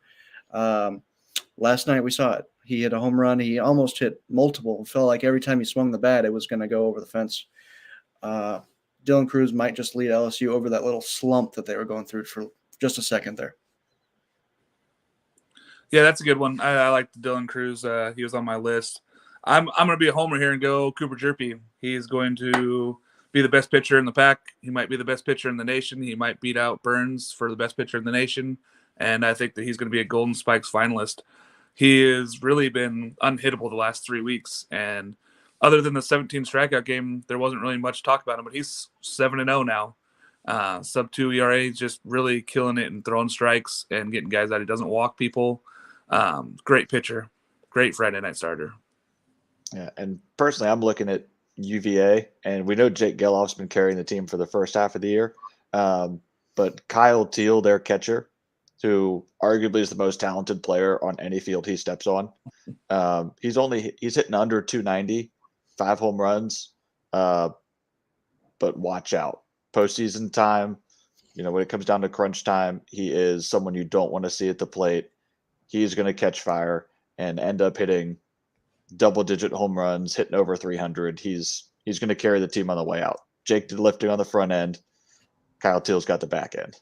[SPEAKER 1] Last night we saw it. He hit a home run. He almost hit multiple. It felt like every time he swung the bat, it was going to go over the fence. Dylan Cruz might just lead LSU over that little slump that they were going through for just a second there.
[SPEAKER 3] Yeah, that's a good one. I like Dylan Cruz. He was on my list. I'm going to be a homer here and go Cooper Jerpy. He's going to be the best pitcher in the pack. He might be the best pitcher in the nation. He might beat out Burns for the best pitcher in the nation. And I think that he's going to be a Golden Spikes finalist. He has really been unhittable the last 3 weeks. And other than the 17 strikeout game, there wasn't really much talk about him, but he's 7-0 now. Sub-2 ERA, just really killing it and throwing strikes and getting guys out. He doesn't walk people. Great pitcher. Great Friday night starter.
[SPEAKER 2] Yeah, and personally, I'm looking at UVA, and we know Jake Geloff's been carrying the team for the first half of the year. But Kyle Teal, their catcher, who arguably is the most talented player on any field he steps on. He's hitting under 290, 5 home runs. But watch out. Postseason time, when it comes down to crunch time, he is someone you don't want to see at the plate. He's going to catch fire and end up hitting double-digit home runs, hitting over 300. He's going to carry the team on the way out. Jake did lifting on the front end. Kyle Teal's got the back end.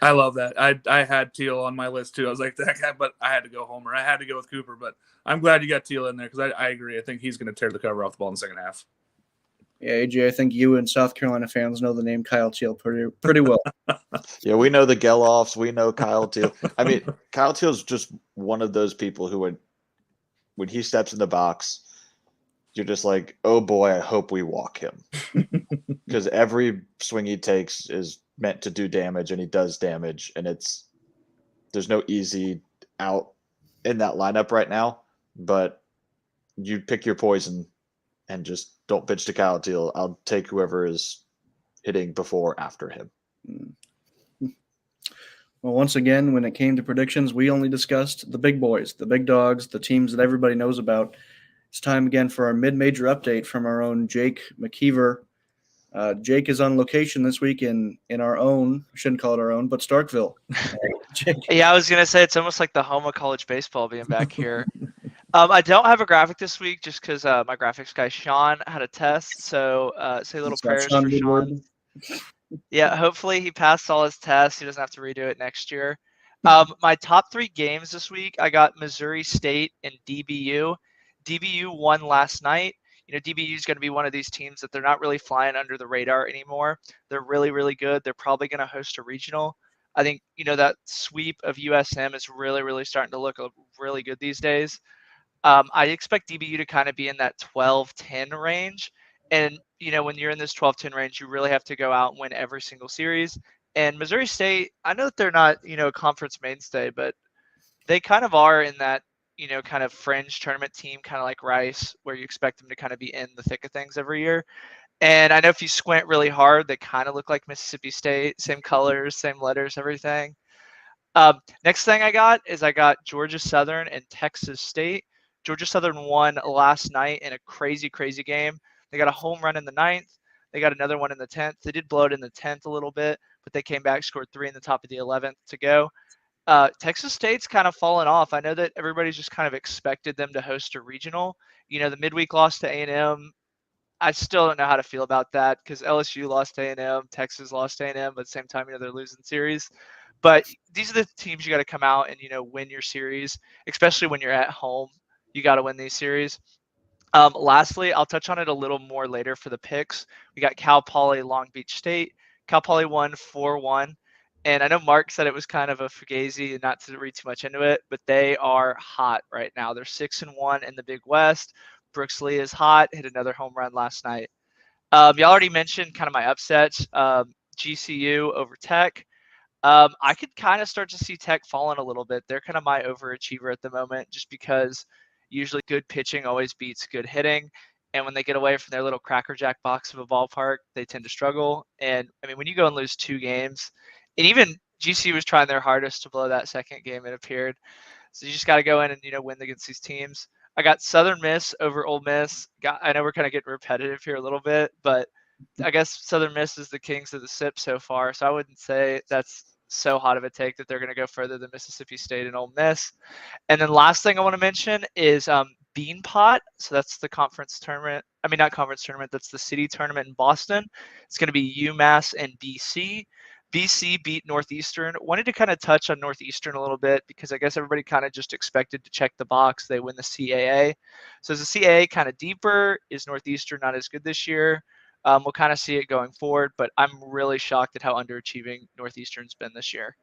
[SPEAKER 3] I love that. I had Teal on my list too. I was like that guy, but I had to go homer. I had to go with Cooper, but I'm glad you got Teal in there because I agree. I think he's going to tear the cover off the ball in the second half.
[SPEAKER 1] Yeah, AJ, I think you and South Carolina fans know the name Kyle Teal pretty well.
[SPEAKER 2] Yeah, we know the Geloffs. We know Kyle Teal. I mean, Kyle Teal's just one of those people who when he steps in the box, you're just like, oh boy, I hope we walk him. Because every swing he takes is meant to do damage, and he does damage, and there's no easy out in that lineup right now, but you pick your poison and just don't pitch to Kyle Teal. I'll take whoever is hitting before or after him.
[SPEAKER 1] Well, once again, when it came to predictions, we only discussed the big boys, the big dogs, the teams that everybody knows about. It's time again for our mid-major update from our own Jake McKeever. Jake is on location this week in our own, I shouldn't call it our own, but Starkville.
[SPEAKER 6] Jake. Yeah, I was going to say it's almost like the home of college baseball being back here. I don't have a graphic this week just because my graphics guy, Sean, had a test. So say little prayers for Sean. Yeah, hopefully he passed all his tests. He doesn't have to redo it next year. My top 3 games this week, I got Missouri State and DBU. DBU won last night. DBU is going to be one of these teams that they're not really flying under the radar anymore. They're really, really good. They're probably going to host a regional. I think, that sweep of USM is really, really starting to look really good these days. I expect DBU to kind of be in that 12-10 range. And, when you're in this 12-10 range, you really have to go out and win every single series. And Missouri State, I know that they're not, a conference mainstay, but they kind of are in that, kind of fringe tournament team, kind of like Rice, where you expect them to kind of be in the thick of things every year. And I know if you squint really hard, they kind of look like Mississippi State, same colors, same letters, everything. Next thing I got Georgia Southern and Texas State. Georgia Southern won last night in a crazy game. They got a home run in the 9th. They got another one in the 10th. They did blow it in the 10th a little bit, but they came back, scored 3 in the top of the 11th to go. Texas State's kind of fallen off. I know that everybody's just kind of expected them to host a regional. The midweek loss to A&M, I still don't know how to feel about that because LSU lost to A&M, Texas lost to A&M, but at the same time, they're losing series. But these are the teams you got to come out and, win your series, especially when you're at home. You got to win these series. Lastly, I'll touch on it a little more later for the picks. We got Cal Poly, Long Beach State. Cal Poly won 4-1. And I know Mark said it was kind of a fugazi and not to read too much into it, but they are hot right now. They're 6-1 in the Big West. Brooks Lee is hot, hit another home run last night. You already mentioned kind of my upsets. GCU over Tech. I could kind of start to see Tech falling a little bit. They're kind of my overachiever at the moment just because usually good pitching always beats good hitting. And when they get away from their little crackerjack box of a ballpark, they tend to struggle. And I mean, when you go and lose 2 games, and even GCU was trying their hardest to blow that second game, it appeared. So you just got to go in and, win against these teams. I got Southern Miss over Ole Miss. I know we're kind of getting repetitive here a little bit, but I guess Southern Miss is the kings of the SIP so far. So I wouldn't say that's so hot of a take that they're going to go further than Mississippi State and Ole Miss. And then last thing I want to mention is Bean Pot. So that's the conference tournament. I mean, not conference tournament. That's the city tournament in Boston. It's going to be UMass and BC. BC beat Northeastern. Wanted to kind of touch on Northeastern a little bit because I guess everybody kind of just expected to check the box. They win the CAA. So is the CAA kind of deeper? Is Northeastern not as good this year? We'll kind of see it going forward, but I'm really shocked at how underachieving Northeastern's been this year.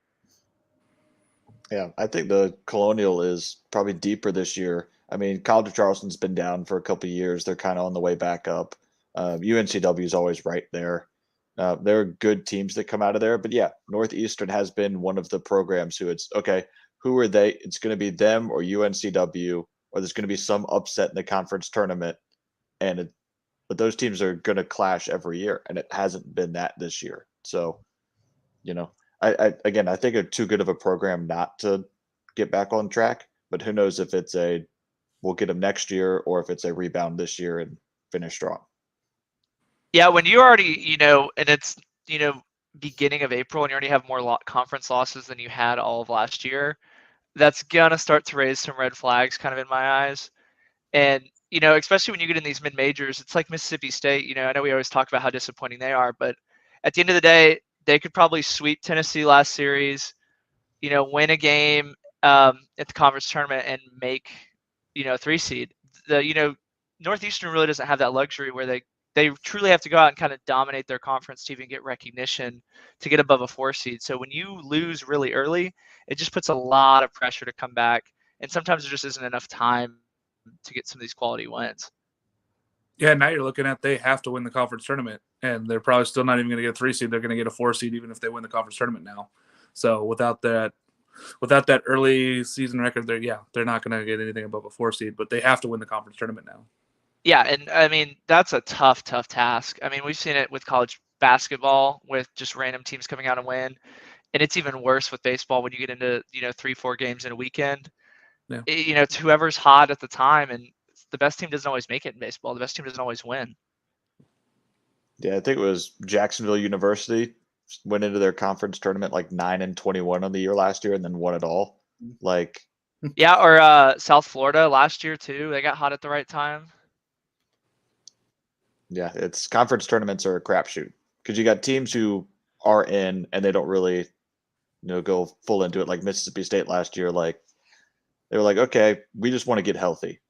[SPEAKER 2] Yeah, I think the Colonial is probably deeper this year. I mean, College of Charleston's been down for a couple of years. They're kind of on the way back up. UNCW is always right there. There are good teams that come out of there. But yeah, Northeastern has been one of the programs who it's, okay, who are they? It's going to be them or UNCW, or there's going to be some upset in the conference tournament. But those teams are going to clash every year, and it hasn't been that this year. So, I think they're too good of a program not to get back on track. But who knows if we'll get them next year or if it's a rebound this year and finish strong.
[SPEAKER 6] Yeah, when you already, and it's, beginning of April and you already have more conference losses than you had all of last year, that's going to start to raise some red flags kind of in my eyes. And, especially when you get in these mid-majors, it's like Mississippi State. I know we always talk about how disappointing they are, but at the end of the day, they could probably sweep Tennessee last series, win a game at the conference tournament and make, a 3 seed. Northeastern really doesn't have that luxury where they truly have to go out and kind of dominate their conference to even get recognition to get above a 4 seed. So when you lose really early, it just puts a lot of pressure to come back. And sometimes there just isn't enough time to get some of these quality wins.
[SPEAKER 3] Yeah, now you're looking at they have to win the conference tournament, and they're probably still not even going to get a 3 seed. They're going to get a 4 seed even if they win the conference tournament now. So without that early season record, they're not going to get anything above a 4 seed. But they have to win the conference tournament now.
[SPEAKER 6] Yeah, and I mean that's a tough task. I mean, we've seen it with college basketball with just random teams coming out and win, and it's even worse with baseball when you get into 3-4 games in a weekend.
[SPEAKER 3] Yeah.
[SPEAKER 6] It's whoever's hot at the time, and the best team doesn't always make it in baseball. The best team doesn't always win.
[SPEAKER 2] Yeah, I think it was Jacksonville University went into their conference tournament like 9-21 on the year last year, and then won it all.
[SPEAKER 6] Yeah, or South Florida last year too. They got hot at the right time.
[SPEAKER 2] Yeah, it's conference tournaments are a crapshoot because you got teams who are in and they don't really, go full into it. Like Mississippi State last year, they were like, okay, we just want to get healthy,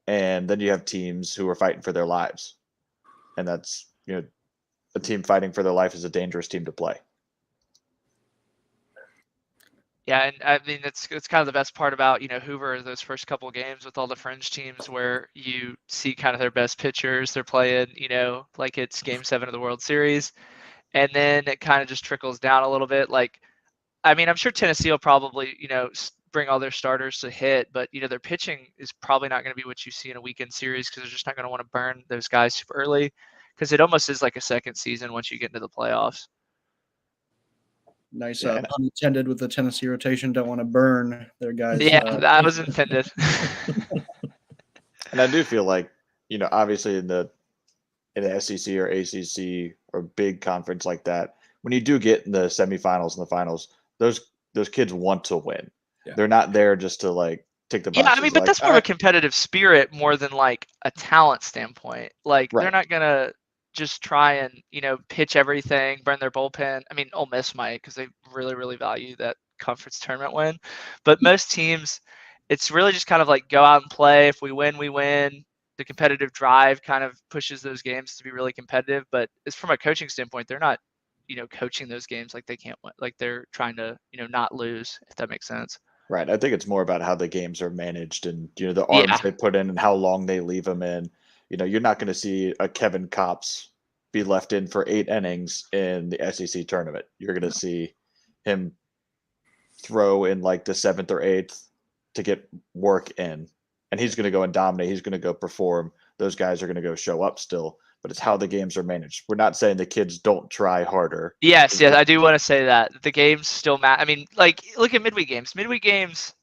[SPEAKER 2] and then you have teams who are fighting for their lives, and that's a team fighting for their life is a dangerous team to play.
[SPEAKER 6] Yeah, and I mean it's kind of the best part about Hoover, those first couple of games with all the fringe teams where you see kind of their best pitchers. They're playing, like it's Game 7 of the World Series, and then it kind of just trickles down a little bit. Like, I mean, I'm sure Tennessee will probably bring all their starters to hit, but their pitching is probably not going to be what you see in a weekend series because they're just not going to want to burn those guys super early because it almost is like a second season once you get into the playoffs.
[SPEAKER 1] Nice pun intended with the Tennessee rotation. Don't want to burn their guys.
[SPEAKER 6] Yeah, that was intended.
[SPEAKER 2] And I do feel like, obviously in the SEC or ACC or big conference like that, when you do get in the semifinals and the finals, those kids want to win.
[SPEAKER 3] Yeah.
[SPEAKER 2] They're not there just to like tick the boxes.
[SPEAKER 6] Yeah, I mean, but that's more of a competitive spirit more than like a talent standpoint. Like they're not gonna just try and pitch everything, burn their bullpen. I mean, Ole Miss might because they really, really value that conference tournament win. But most teams, it's really just kind of like go out and play. If we win, we win. The competitive drive kind of pushes those games to be really competitive. But it's from a coaching standpoint, they're not, coaching those games like they can't win. Like they're trying to, not lose, if that makes sense.
[SPEAKER 2] Right. I think it's more about how the games are managed and, the arms they put in and how long they leave them in. You're not going to see a Kevin Kopps be left in for 8 innings in the SEC tournament. You're going to see him throw in like the 7th or 8th to get work in. And he's going to go and dominate. He's going to go perform. Those guys are going to go show up still. But it's how the games are managed. We're not saying the kids don't try harder.
[SPEAKER 6] Yes, I do want to say that. The games still matter. I mean, like, look at midweek games. Midweek games,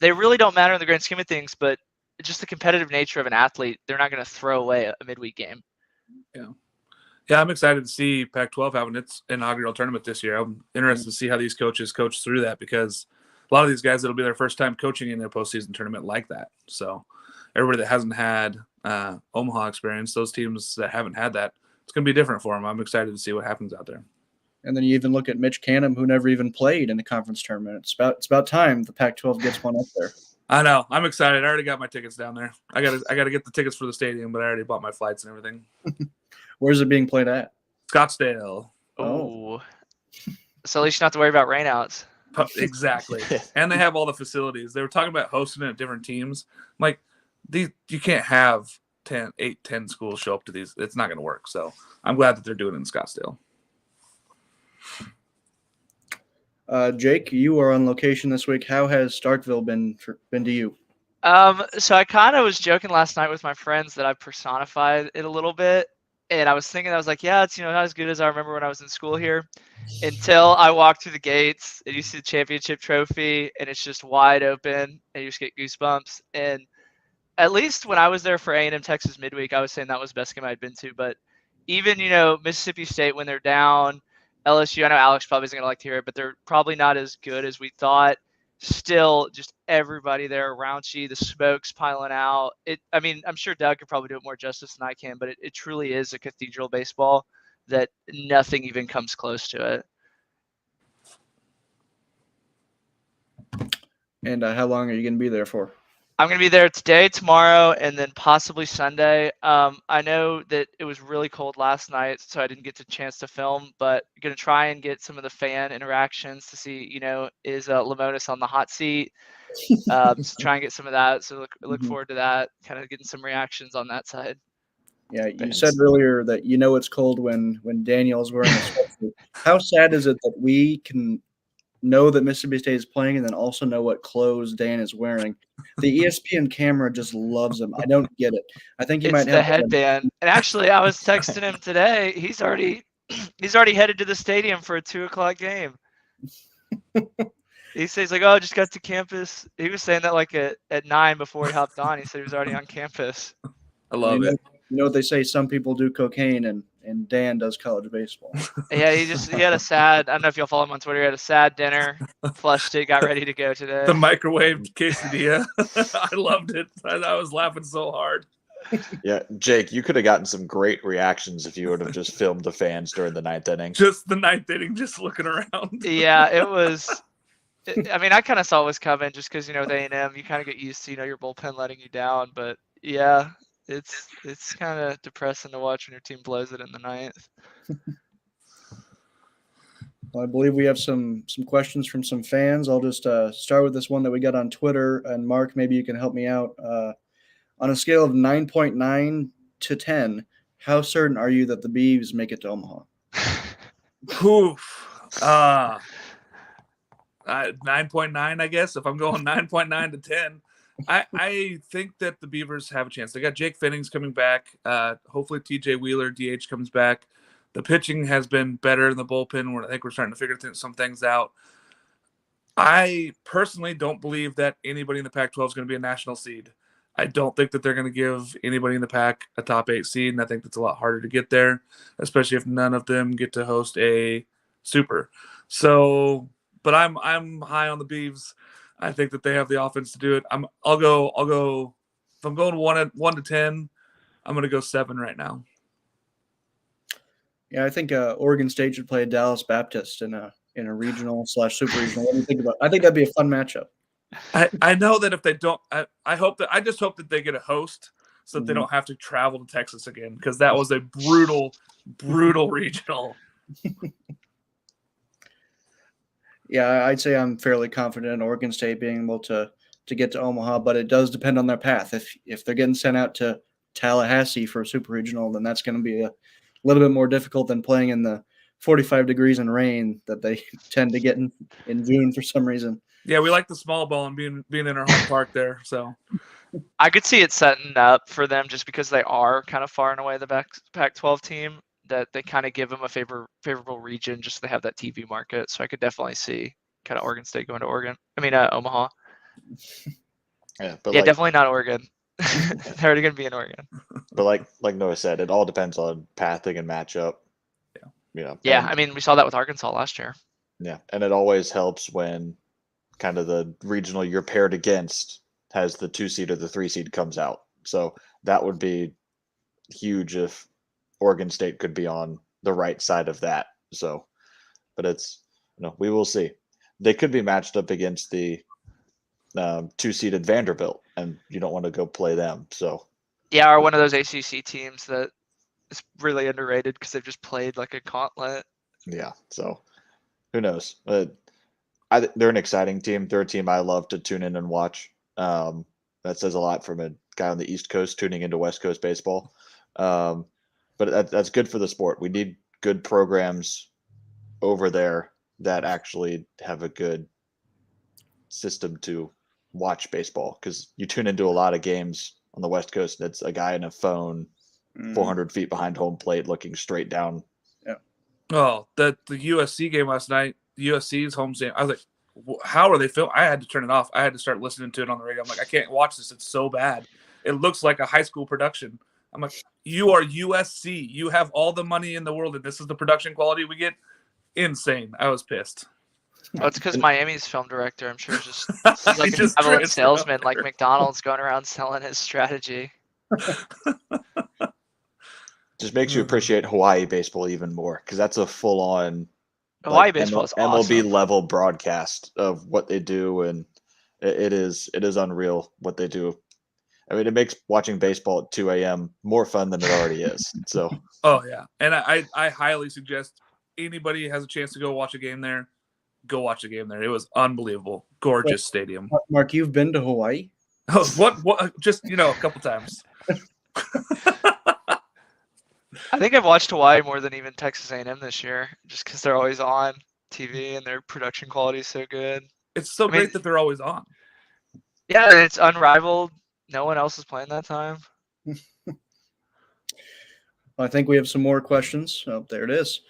[SPEAKER 6] they really don't matter in the grand scheme of things, but just the competitive nature of an athlete, they're not going to throw away a midweek game.
[SPEAKER 3] Yeah, I'm excited to see Pac-12 having its inaugural tournament this year. I'm interested to see how these coaches coach through that because a lot of these guys, it'll be their first time coaching in a postseason tournament like that. So everybody that hasn't had Omaha experience, those teams that haven't had that, it's going to be different for them. I'm excited to see what happens out there.
[SPEAKER 1] And then you even look at Mitch Canham, who never even played in the conference tournament. It's about time the Pac-12 gets one up there.
[SPEAKER 3] I know. I'm excited. I already got my tickets down there. I got to get the tickets for the stadium, but I already bought my flights and everything.
[SPEAKER 1] Where's it being played at?
[SPEAKER 3] Scottsdale.
[SPEAKER 6] Oh. So at least you don't have to worry about rainouts.
[SPEAKER 3] Exactly. And they have all the facilities. They were talking about hosting it at different teams. I'm like, you can't have 10 schools show up to these. It's not going to work. So I'm glad that they're doing it in Scottsdale.
[SPEAKER 1] Jake, you are on location this week. How has Starkville been to you?
[SPEAKER 6] So I kind of was joking last night with my friends that I personified it a little bit. And I was thinking, I was like, yeah, it's, not as good as I remember when I was in school here. Until I walked through the gates and you see the championship trophy and it's just wide open and you just get goosebumps. And at least when I was there for A&M Texas midweek, I was saying that was the best game I'd been to. But even, Mississippi State, when they're down, LSU, I know Alex probably isn't going to like to hear it, but they're probably not as good as we thought. Still, just everybody there raunchy, the smoke's piling out. I'm sure Doug could probably do it more justice than I can, but it truly is a cathedral baseball that nothing even comes close to it.
[SPEAKER 1] And how long are you going to be there for?
[SPEAKER 6] I'm going to be there today, tomorrow, and then possibly Sunday. I know that it was really cold last night, so I didn't get the chance to film, but I'm going to try and get some of the fan interactions to see, is Lamonis on the hot seat? So try and get some of that. So look forward to that, kind of getting some reactions on that side.
[SPEAKER 1] Yeah, you said earlier that it's cold when Daniel's wearing a sweatshirt. How sad is it that we can know that Mississippi State is playing and then also know what clothes Dan is wearing? The ESPN camera just loves him. I don't get it. I think he might have
[SPEAKER 6] the headband. And actually, I was texting him today. He's already headed to the stadium for a 2:00 game. He says like, "Oh, I just got to campus." He was saying that like at 9 before he hopped on. He said he was already on campus.
[SPEAKER 3] I love it.
[SPEAKER 1] You know what they say? Some people do cocaine, and Dan does college baseball.
[SPEAKER 6] Yeah, he had a sad. I don't know if y'all follow him on Twitter. He had a sad dinner, flushed it, got ready to go today.
[SPEAKER 3] The microwaved quesadilla. I loved it. I was laughing so hard.
[SPEAKER 2] Yeah, Jake, you could have gotten some great reactions if you would have just filmed the fans during the 9th inning.
[SPEAKER 3] Just the 9th inning, just looking around.
[SPEAKER 6] Yeah, it was. I kind of saw it was coming just because with A&M, you kind of get used to your bullpen letting you down. But yeah, it's kind of depressing to watch when your team blows it in the 9th.
[SPEAKER 1] Well, I believe we have some questions from some fans. I'll just start with this one that we got on Twitter. And Mark, maybe you can help me out. On a scale of 9.9 to 10, how certain are you that the Beavs make it to Omaha?
[SPEAKER 3] Oof. 9.9, I guess. If I'm going 9.9 to 10, I think that the Beavers have a chance. They got Jake Fennings coming back. Hopefully TJ Wheeler, DH, comes back. The pitching has been better in the bullpen. I think we're starting to figure some things out. I personally don't believe that anybody in the Pac-12 is going to be a national seed. I don't think that they're going to give anybody in the pack a top 8 seed, and I think that's a lot harder to get there, especially if none of them get to host a super. So, but I'm high on the Beavs. I think that they have the offense to do it. I'll go. If I'm going 1 to 10, I'm going to go 7 right now.
[SPEAKER 1] Yeah, I think Oregon State should play Dallas Baptist in a regional / super regional. What do you think about? I think that'd be a fun matchup.
[SPEAKER 3] I know that if they don't, I just hope that they get a host so that they don't have to travel to Texas again, because that was a brutal regional.
[SPEAKER 1] Yeah, I'd say I'm fairly confident in Oregon State being able to get to Omaha, but it does depend on their path. If they're getting sent out to Tallahassee for a super regional, then that's going to be a little bit more difficult than playing in the 45 degrees and rain that they tend to get in June for some reason.
[SPEAKER 3] Yeah, we like the small ball and being in our home park there. So
[SPEAKER 6] I could see it setting up for them just because they are kind of far and away the Pac-12 team, that they kind of give them a favorable region just so they have that TV market. So I could definitely see kind of Oregon State going to Omaha.
[SPEAKER 2] Yeah, but
[SPEAKER 6] definitely not Oregon. They're already going to be in Oregon.
[SPEAKER 2] But like Noah said, it all depends on pathing and matchup.
[SPEAKER 6] Yeah, we saw that with Arkansas last year.
[SPEAKER 2] Yeah, and it always helps when kind of the regional you're paired against has the 2 seed or the 3 seed comes out. So that would be huge if Oregon State could be on the right side of that. So, but it's, we will see. They could be matched up against the 2-seeded Vanderbilt, and you don't want to go play them. So,
[SPEAKER 6] yeah, or one of those ACC teams that is really underrated because they've just played like a gauntlet.
[SPEAKER 2] Yeah, so who knows? They're an exciting team. They're a team I love to tune in and watch. That says a lot from a guy on the East Coast tuning into West Coast baseball. But that's good for the sport. We need good programs over there that actually have a good system to watch baseball, because you tune into a lot of games on the West Coast and it's a guy in a phone 400 feet behind home plate looking straight down.
[SPEAKER 1] Yeah.
[SPEAKER 3] Oh, the USC game last night, USC's home game. I was like, how are they filming? I had to turn it off. I had to start listening to it on the radio. I'm like, I can't watch this. It's so bad. It looks like a high school production. I'm like, you are USC. You have all the money in the world, and this is the production quality we get? Insane. I was pissed.
[SPEAKER 6] Well, it's because Miami's film director, I'm sure, just he's like a benevolent salesman, like McDonald's going around selling his strategy.
[SPEAKER 2] Just makes you appreciate Hawaii baseball even more, because that's a full-on
[SPEAKER 6] Hawaii baseball is
[SPEAKER 2] MLB
[SPEAKER 6] awesome.
[SPEAKER 2] level broadcast of what they do, and it is unreal what they do. It makes watching baseball at 2 a.m. more fun than it already is. So,
[SPEAKER 3] oh yeah, and I highly suggest anybody has a chance to go watch a game there, go watch a game there. It was unbelievable, gorgeous stadium.
[SPEAKER 1] Mark, you've been to Hawaii?
[SPEAKER 3] What? Just a couple times.
[SPEAKER 6] I think I've watched Hawaii more than even Texas A&M this year, just because they're always on TV and their production quality is so good.
[SPEAKER 3] It's so great that they're always on.
[SPEAKER 6] Yeah, it's unrivaled. No one else is playing that time.
[SPEAKER 1] I think we have some more questions. Oh, there it is.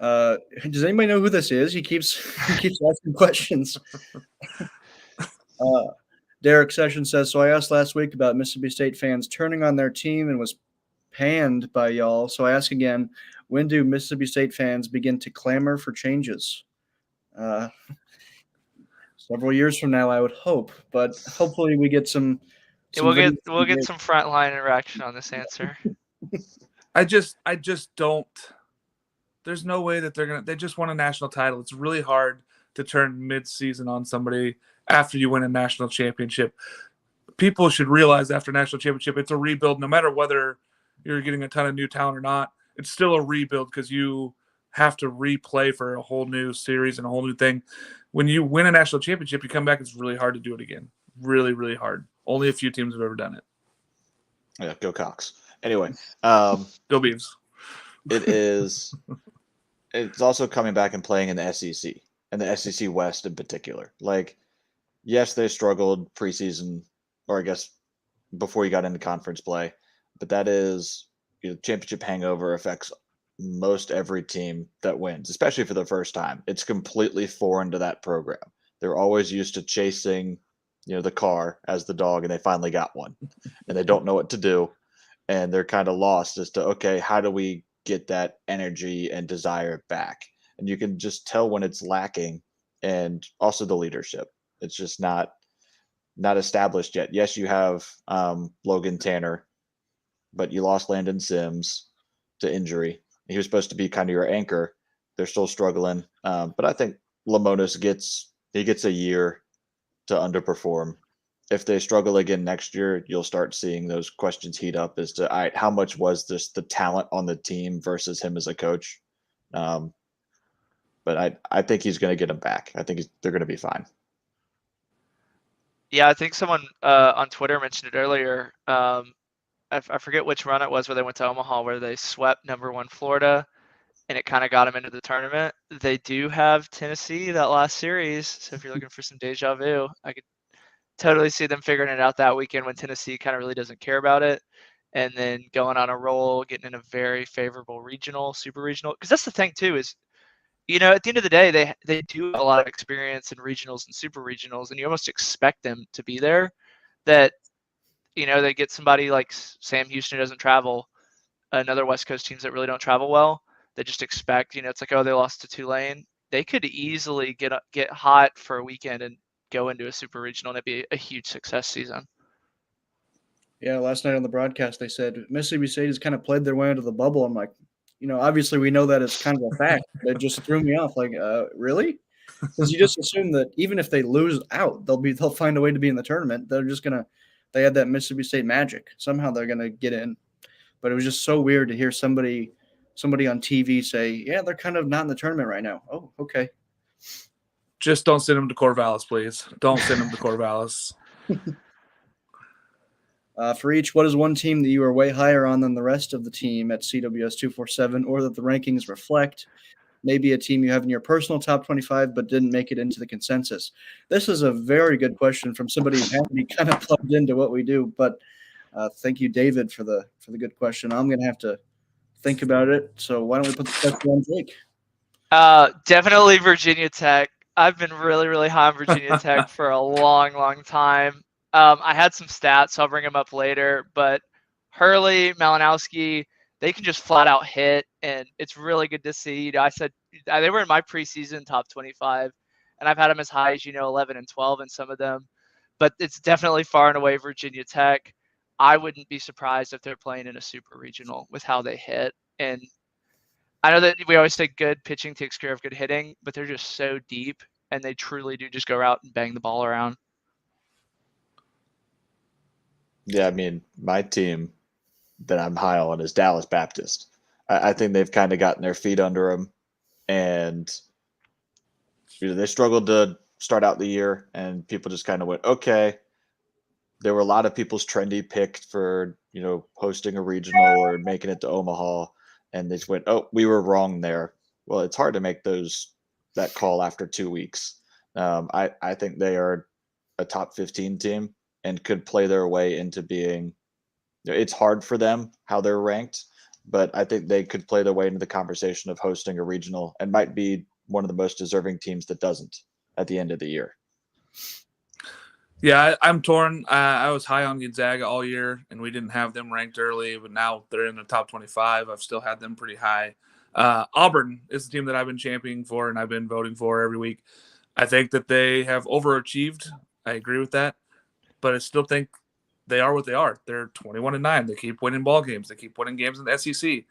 [SPEAKER 1] Does anybody know who this is? He keeps asking questions. Derek Sessions says, so I asked last week about Mississippi State fans turning on their team and was panned by y'all. So I ask again, when do Mississippi State fans begin to clamor for changes? Several years from now, I would hope, but hopefully we get some
[SPEAKER 6] we'll get some frontline interaction on this answer.
[SPEAKER 3] I just don't. There's no way that they just won a national title. It's really hard to turn mid-season on somebody after you win a national championship. People should realize after a national championship, it's a rebuild. No matter whether you're getting a ton of new talent or not, it's still a rebuild because you have to replay for a whole new series and a whole new thing. When you win a national championship, you come back, it's really hard to do it again. Really, really hard. Only a few teams have ever done it.
[SPEAKER 2] Yeah, go Cox. Anyway,
[SPEAKER 3] go Beavs.
[SPEAKER 2] It's also coming back and playing in the SEC, and the SEC West in particular. Like, yes, they struggled preseason, or I guess before you got into conference play, but that is, championship hangover affects most every team that wins, especially for the first time. It's completely foreign to that program. They're always used to chasing the car as the dog, and they finally got one, and they don't know what to do, and they're kind of lost as to, okay, how do we get that energy and desire back? And you can just tell when it's lacking, and also the leadership. It's just not established yet. Yes, you have Logan Tanner, but you lost Landon Sims to injury. He was supposed to be kind of your anchor. They're still struggling, but I think Lamonis gets a year to underperform. If they struggle again next year, you'll start seeing those questions heat up as to, all right, how much was this the talent on the team versus him as a coach? But I think he's going to get him back. I think they're going to be fine.
[SPEAKER 6] Yeah, I think someone on Twitter mentioned it earlier. I forget which run it was where they went to Omaha, where they swept #1 Florida, and it kind of got them into the tournament. They do have Tennessee that last series, so if you're looking for some deja vu, I could totally see them figuring it out that weekend when Tennessee kind of really doesn't care about it, and then going on a roll, getting in a very favorable regional, super regional. Because that's the thing too is, at the end of the day, they do have a lot of experience in regionals and super regionals, and you almost expect them to be there. That they get somebody like Sam Houston who doesn't travel, another West Coast teams that really don't travel well. They just expect, it's like, oh, they lost to Tulane. They could easily get hot for a weekend and go into a super regional, and it'd be a huge success season.
[SPEAKER 1] Yeah, last night on the broadcast they said Mississippi State has kind of played their way into the bubble. I'm like, obviously we know that it's kind of a fact. It just threw me off. Like, really? Because you just assume that even if they lose out, they'll find a way to be in the tournament. They had that Mississippi State magic. Somehow they're gonna get in. But it was just so weird to hear somebody on TV say, yeah, they're kind of not in the tournament right now. Oh, okay.
[SPEAKER 3] Just don't send them to Corvallis, please. Don't send them to Corvallis.
[SPEAKER 1] For each, what is one team that you are way higher on than the rest of the team at CWS 247, or that the rankings reflect? Maybe a team you have in your personal top 25 but didn't make it into the consensus. This is a very good question from somebody who hasn't been kind of plugged into what we do. But thank you, David, for the good question. I'm going to have to think about it. So why don't we put the question on Jake?
[SPEAKER 6] Definitely Virginia Tech. I've been really, really high on Virginia Tech for a long, long time. I had some stats, so I'll bring them up later. But Hurley, Malinowski, they can just flat out hit, and it's really good to see. I said they were in my preseason top 25, and I've had them as high as 11 and 12 in some of them. But it's definitely far and away Virginia Tech. I wouldn't be surprised if they're playing in a super regional with how they hit. And I know that we always say good pitching takes care of good hitting, but they're just so deep, and they truly do just go out and bang the ball around.
[SPEAKER 2] Yeah, I mean, my team that I'm high on is Dallas Baptist. I think they've kind of gotten their feet under them, and they struggled to start out the year, and people just kind of went, okay. There were a lot of people's trendy picked for, hosting a regional or making it to Omaha, and they just went, oh, we were wrong there. Well, it's hard to make that call after 2 weeks. I think they are a top 15 team and could play their way into being, it's hard for them how they're ranked, but I think they could play their way into the conversation of hosting a regional and might be one of the most deserving teams that doesn't at the end of the year.
[SPEAKER 3] Yeah, I'm torn. I was high on Gonzaga all year, and we didn't have them ranked early, but now they're in the top 25. I've still had them pretty high. Auburn is the team that I've been championing for and I've been voting for every week. I think that they have overachieved. I agree with that, but I still think they are what they are. They're 21-9. They keep winning ball games. They keep winning games in the SEC.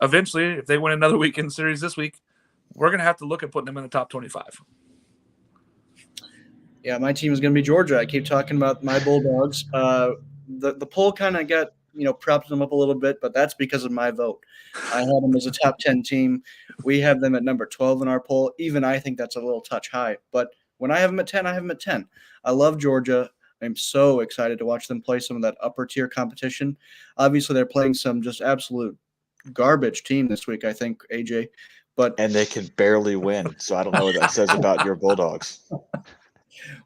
[SPEAKER 3] Eventually, if they win another weekend series this week, we're going to have to look at putting them in the top 25.
[SPEAKER 1] Yeah, my team is going to be Georgia. I keep talking about my Bulldogs. The poll kind of got, propped them up a little bit, but that's because of my vote. I had them as a top 10 team. We have them at number 12 in our poll. Even I think that's a little touch high. But when I have them at 10, I have them at 10. I love Georgia. I'm so excited to watch them play some of that upper tier competition. Obviously, they're playing some just absolute garbage team this week, I think, AJ.
[SPEAKER 2] And they can barely win. So I don't know what that says about your Bulldogs.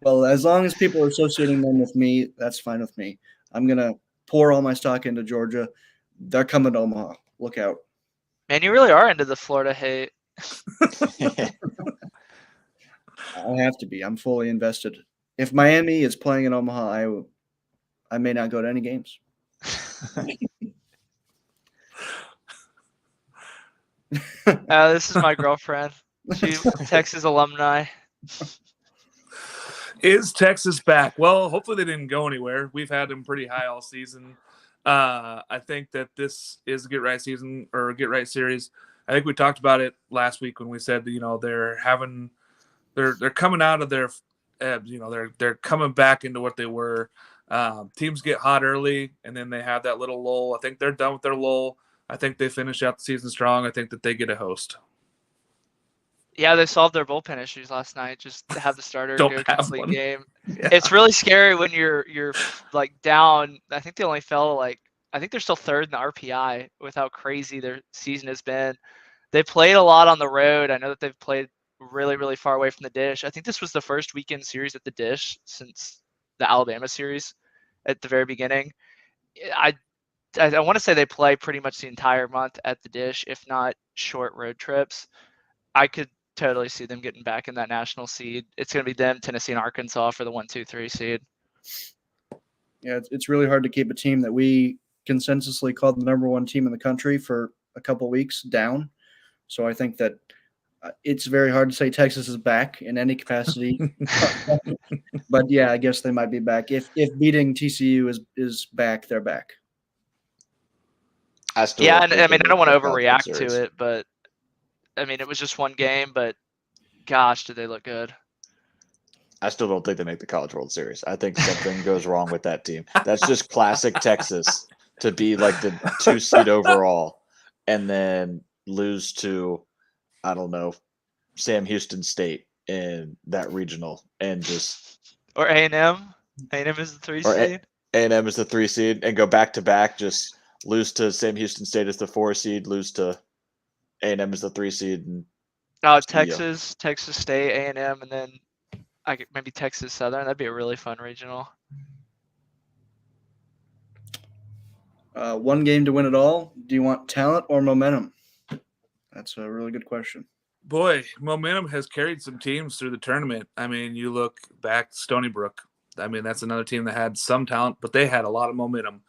[SPEAKER 1] Well, as long as people are associating them with me, that's fine with me. I'm going to pour all my stock into Georgia. They're coming to Omaha. Look out.
[SPEAKER 6] Man, you really are into the Florida hate.
[SPEAKER 1] I have to be. I'm fully invested. if Miami is playing in Omaha, I may not go to any games.
[SPEAKER 6] This is my girlfriend. She Texas alumni.
[SPEAKER 3] Is Texas back? Well, hopefully they didn't go anywhere. We've had them pretty high all season. I think that this is a get right season or a get right series. I think we talked about it last week when we said that, they're coming out of their ebbs. They're coming back into what they were. Teams get hot early and then they have that little lull. I think they're done with their lull. I think they finish out the season strong. I think that they get a host.
[SPEAKER 6] Yeah, they solved their bullpen issues last night. Just have the starter
[SPEAKER 3] Don't
[SPEAKER 6] go
[SPEAKER 3] have
[SPEAKER 6] complete
[SPEAKER 3] one.
[SPEAKER 6] game.
[SPEAKER 3] Yeah.
[SPEAKER 6] It's really scary when you're like down. I think they only fell I think they're still third in the RPI with how crazy their season has been. They played a lot on the road. I know that they've played really, really far away from the dish. I think this was the first weekend series at the dish since the Alabama series at the very beginning. I want to say they play pretty much the entire month at the dish, if not short road trips. I could totally see them getting back in that national seed. It's going to be them, Tennessee, and Arkansas for the 1, 2, 3 seed.
[SPEAKER 1] Yeah, it's really hard to keep a team that we consensusly called the number one team in the country for a couple weeks down. So I think that it's very hard to say Texas is back in any capacity. But yeah, I guess they might be back. If beating TCU is back, they're back.
[SPEAKER 6] And I mean, I don't want to overreact to it, but I mean, it was just one game, but gosh, did they look good.
[SPEAKER 2] I still don't think they make the College World Series. I think something goes wrong with that team. That's just classic Texas to be like the 2 seed overall and then lose to, I don't know, Sam Houston State in that regional and just
[SPEAKER 6] or A&M. A&M is the 3 seed.
[SPEAKER 2] A&M is the 3 seed and go back to back, just lose to Sam Houston State as the 4 seed, lose to A&M as the 3 seed. And
[SPEAKER 6] Texas State, A&M, and then maybe Texas Southern. That'd be a really fun regional.
[SPEAKER 1] One game to win it all. Do you want talent or momentum? That's a really good question.
[SPEAKER 3] Boy, momentum has carried some teams through the tournament. I mean, you look back to Stony Brook. I mean, that's another team that had some talent, but they had a lot of momentum.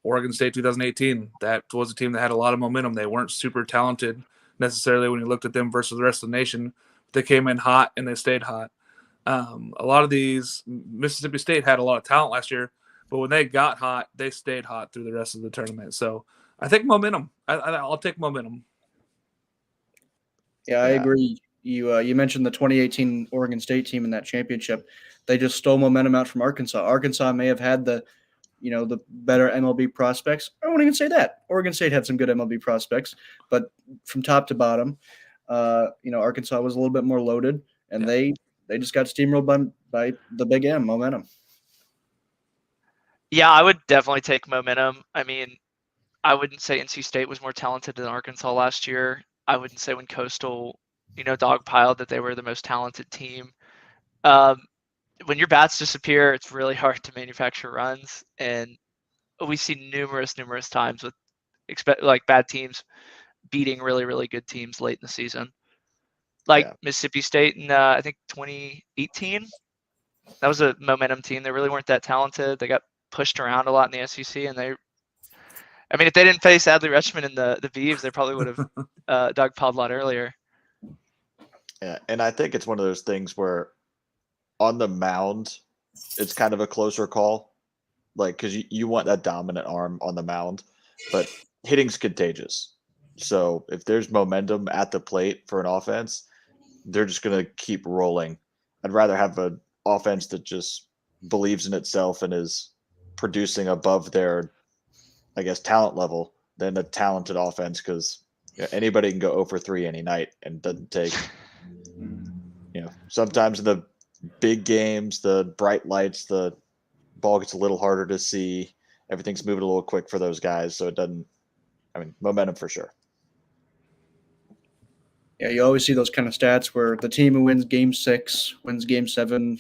[SPEAKER 3] Oregon State 2018, that was a team that had a lot of momentum. They weren't super talented necessarily when you looked at them versus the rest of the nation. They came in hot and they stayed hot. A lot of these, Mississippi State had a lot of talent last year, but when they got hot, they stayed hot through the rest of the tournament. So I think momentum. I'll take momentum.
[SPEAKER 1] Yeah, I agree. You mentioned the 2018 Oregon State team in that championship. They just stole momentum out from Arkansas. Arkansas may have had the better MLB prospects. I won't even say that. Oregon State had some good MLB prospects, but from top to bottom, Arkansas was a little bit more loaded, and they just got steamrolled by the big M, momentum.
[SPEAKER 6] Yeah, I would definitely take momentum. I mean, I wouldn't say NC State was more talented than Arkansas last year. I wouldn't say when Coastal, dogpiled that they were the most talented team. When your bats disappear, it's really hard to manufacture runs, and we see numerous times with bad teams beating really, really good teams late in the season. Mississippi State in I think 2018, that was a momentum team. They really weren't that talented. They got pushed around a lot in the SEC, and if they didn't face Adley Rutschman in the Beavs, they probably would have dogpiled a lot earlier.
[SPEAKER 2] Yeah, and I think it's one of those things where on the mound, it's kind of a closer call, because you want that dominant arm on the mound, but hitting's contagious. So if there's momentum at the plate for an offense, they're just going to keep rolling. I'd rather have an offense that just believes in itself and is producing above their, talent level than a talented offense, because anybody can go 0 for 3 any night, and it doesn't take, sometimes in the big games, the bright lights, the ball gets a little harder to see. Everything's moving a little quick for those guys, so it doesn't. Momentum for sure.
[SPEAKER 1] Yeah, you always see those kind of stats where the team who wins Game 6 wins Game 7,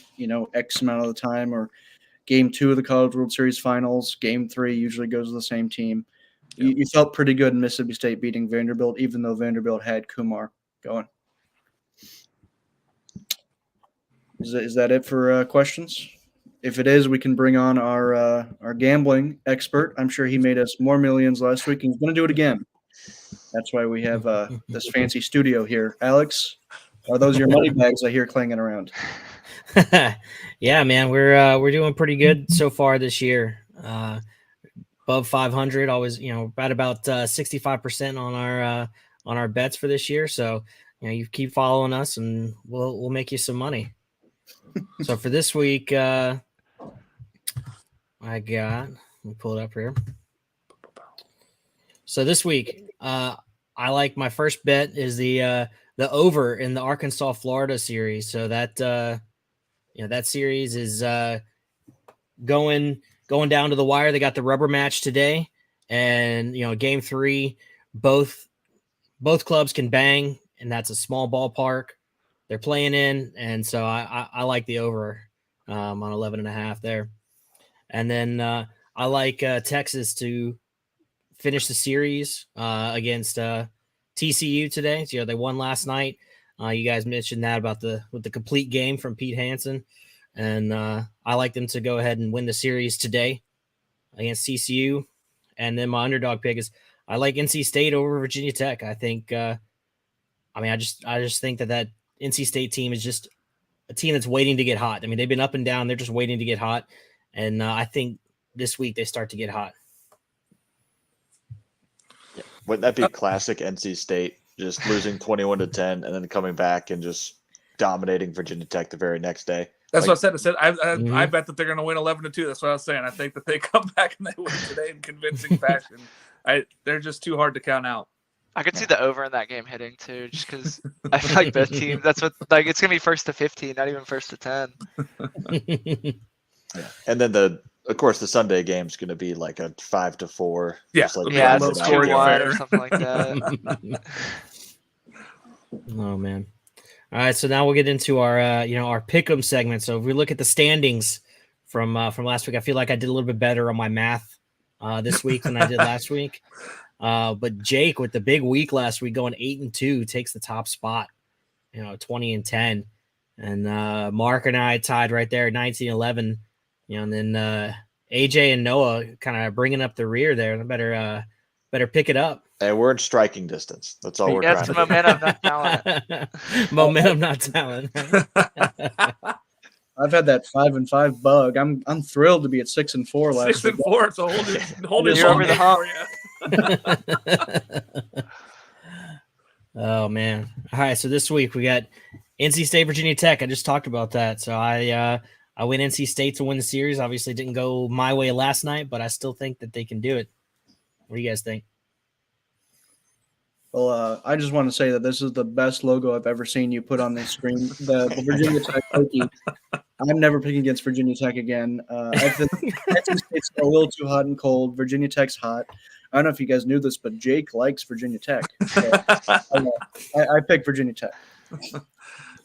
[SPEAKER 1] X amount of the time, or Game 2 of the College World Series Finals. Game 3 usually goes to the same team. Yep. You felt pretty good in Mississippi State beating Vanderbilt, even though Vanderbilt had Kumar going. Is that it for questions? If it is, we can bring on our gambling expert. I'm sure he made us more millions last week, and he's going to do it again. That's why we have this fancy studio here. Alex, are those your money bags I hear clanging around?
[SPEAKER 7] Yeah, man, we're doing pretty good so far this year. Above 500, always, right about 65% on our bets for this year. So, you keep following us, and we'll make you some money. So for this week, let me pull it up here. So this week, I like my first bet is the over in the Arkansas Florida series. So that that series is going down to the wire. They got the rubber match today, and game 3, both clubs can bang, and that's a small ballpark they're playing in, and so I like the over on 11.5 there. And then I like Texas to finish the series against TCU today. So, they won last night. You guys mentioned that about the complete game from Pete Hansen, and I like them to go ahead and win the series today against TCU. And then my underdog pick is I like NC State over Virginia Tech. I think I just think that NC State team is just a team that's waiting to get hot. I mean, they've been up and down. They're just waiting to get hot. And I think this week they start to get hot.
[SPEAKER 2] Yeah. Wouldn't that be classic NC State, just losing 21-10 and then coming back and just dominating Virginia Tech the very next day?
[SPEAKER 3] That's what I said. I bet that they're going to win 11-2. That's what I was saying. I think that they come back and they win today in convincing fashion. They're just too hard to count out.
[SPEAKER 6] I could see the over in that game hitting too, just because I feel like both teams. That's what it's gonna be 1st to 15, not even 1st to 10.
[SPEAKER 2] Yeah. And then of course the Sunday game's gonna be like a 5-4.
[SPEAKER 3] Yeah,
[SPEAKER 2] just like
[SPEAKER 6] yeah,
[SPEAKER 3] low
[SPEAKER 6] it's
[SPEAKER 3] scoring
[SPEAKER 6] 2-1
[SPEAKER 3] affair.
[SPEAKER 6] or something like that.
[SPEAKER 7] Oh man! All right, so now we'll get into our our pick'em segment. So if we look at the standings from last week, I feel like I did a little bit better on my math this week than I did last week. But Jake with the big week last week, going 8-2, takes the top spot. 20-10, and Mark and I tied right there at 19-11. And then AJ and Noah kind of bringing up the rear there. Better pick it up.
[SPEAKER 2] Hey, we're in striking distance. That's all we're trying to do.
[SPEAKER 6] Momentum, not talent.
[SPEAKER 7] Momentum, not talent.
[SPEAKER 1] I've had that 5-5 bug. I'm thrilled to be at 6-4 last week.
[SPEAKER 3] 6-4. It's a whole new
[SPEAKER 6] You're over the hump.
[SPEAKER 7] Oh man! All right, so this week we got NC State, Virginia Tech. I just talked about that. So I went NC State to win the series. Obviously, didn't go my way last night, but I still think that they can do it. What do you guys think?
[SPEAKER 1] Well, I just want to say that this is the best logo I've ever seen you put on the screen. The Virginia Tech Hokie. I'm never picking against Virginia Tech again. I think NC State's a little too hot and cold. Virginia Tech's hot. I don't know if you guys knew this, but Jake likes Virginia Tech. So, I picked Virginia Tech.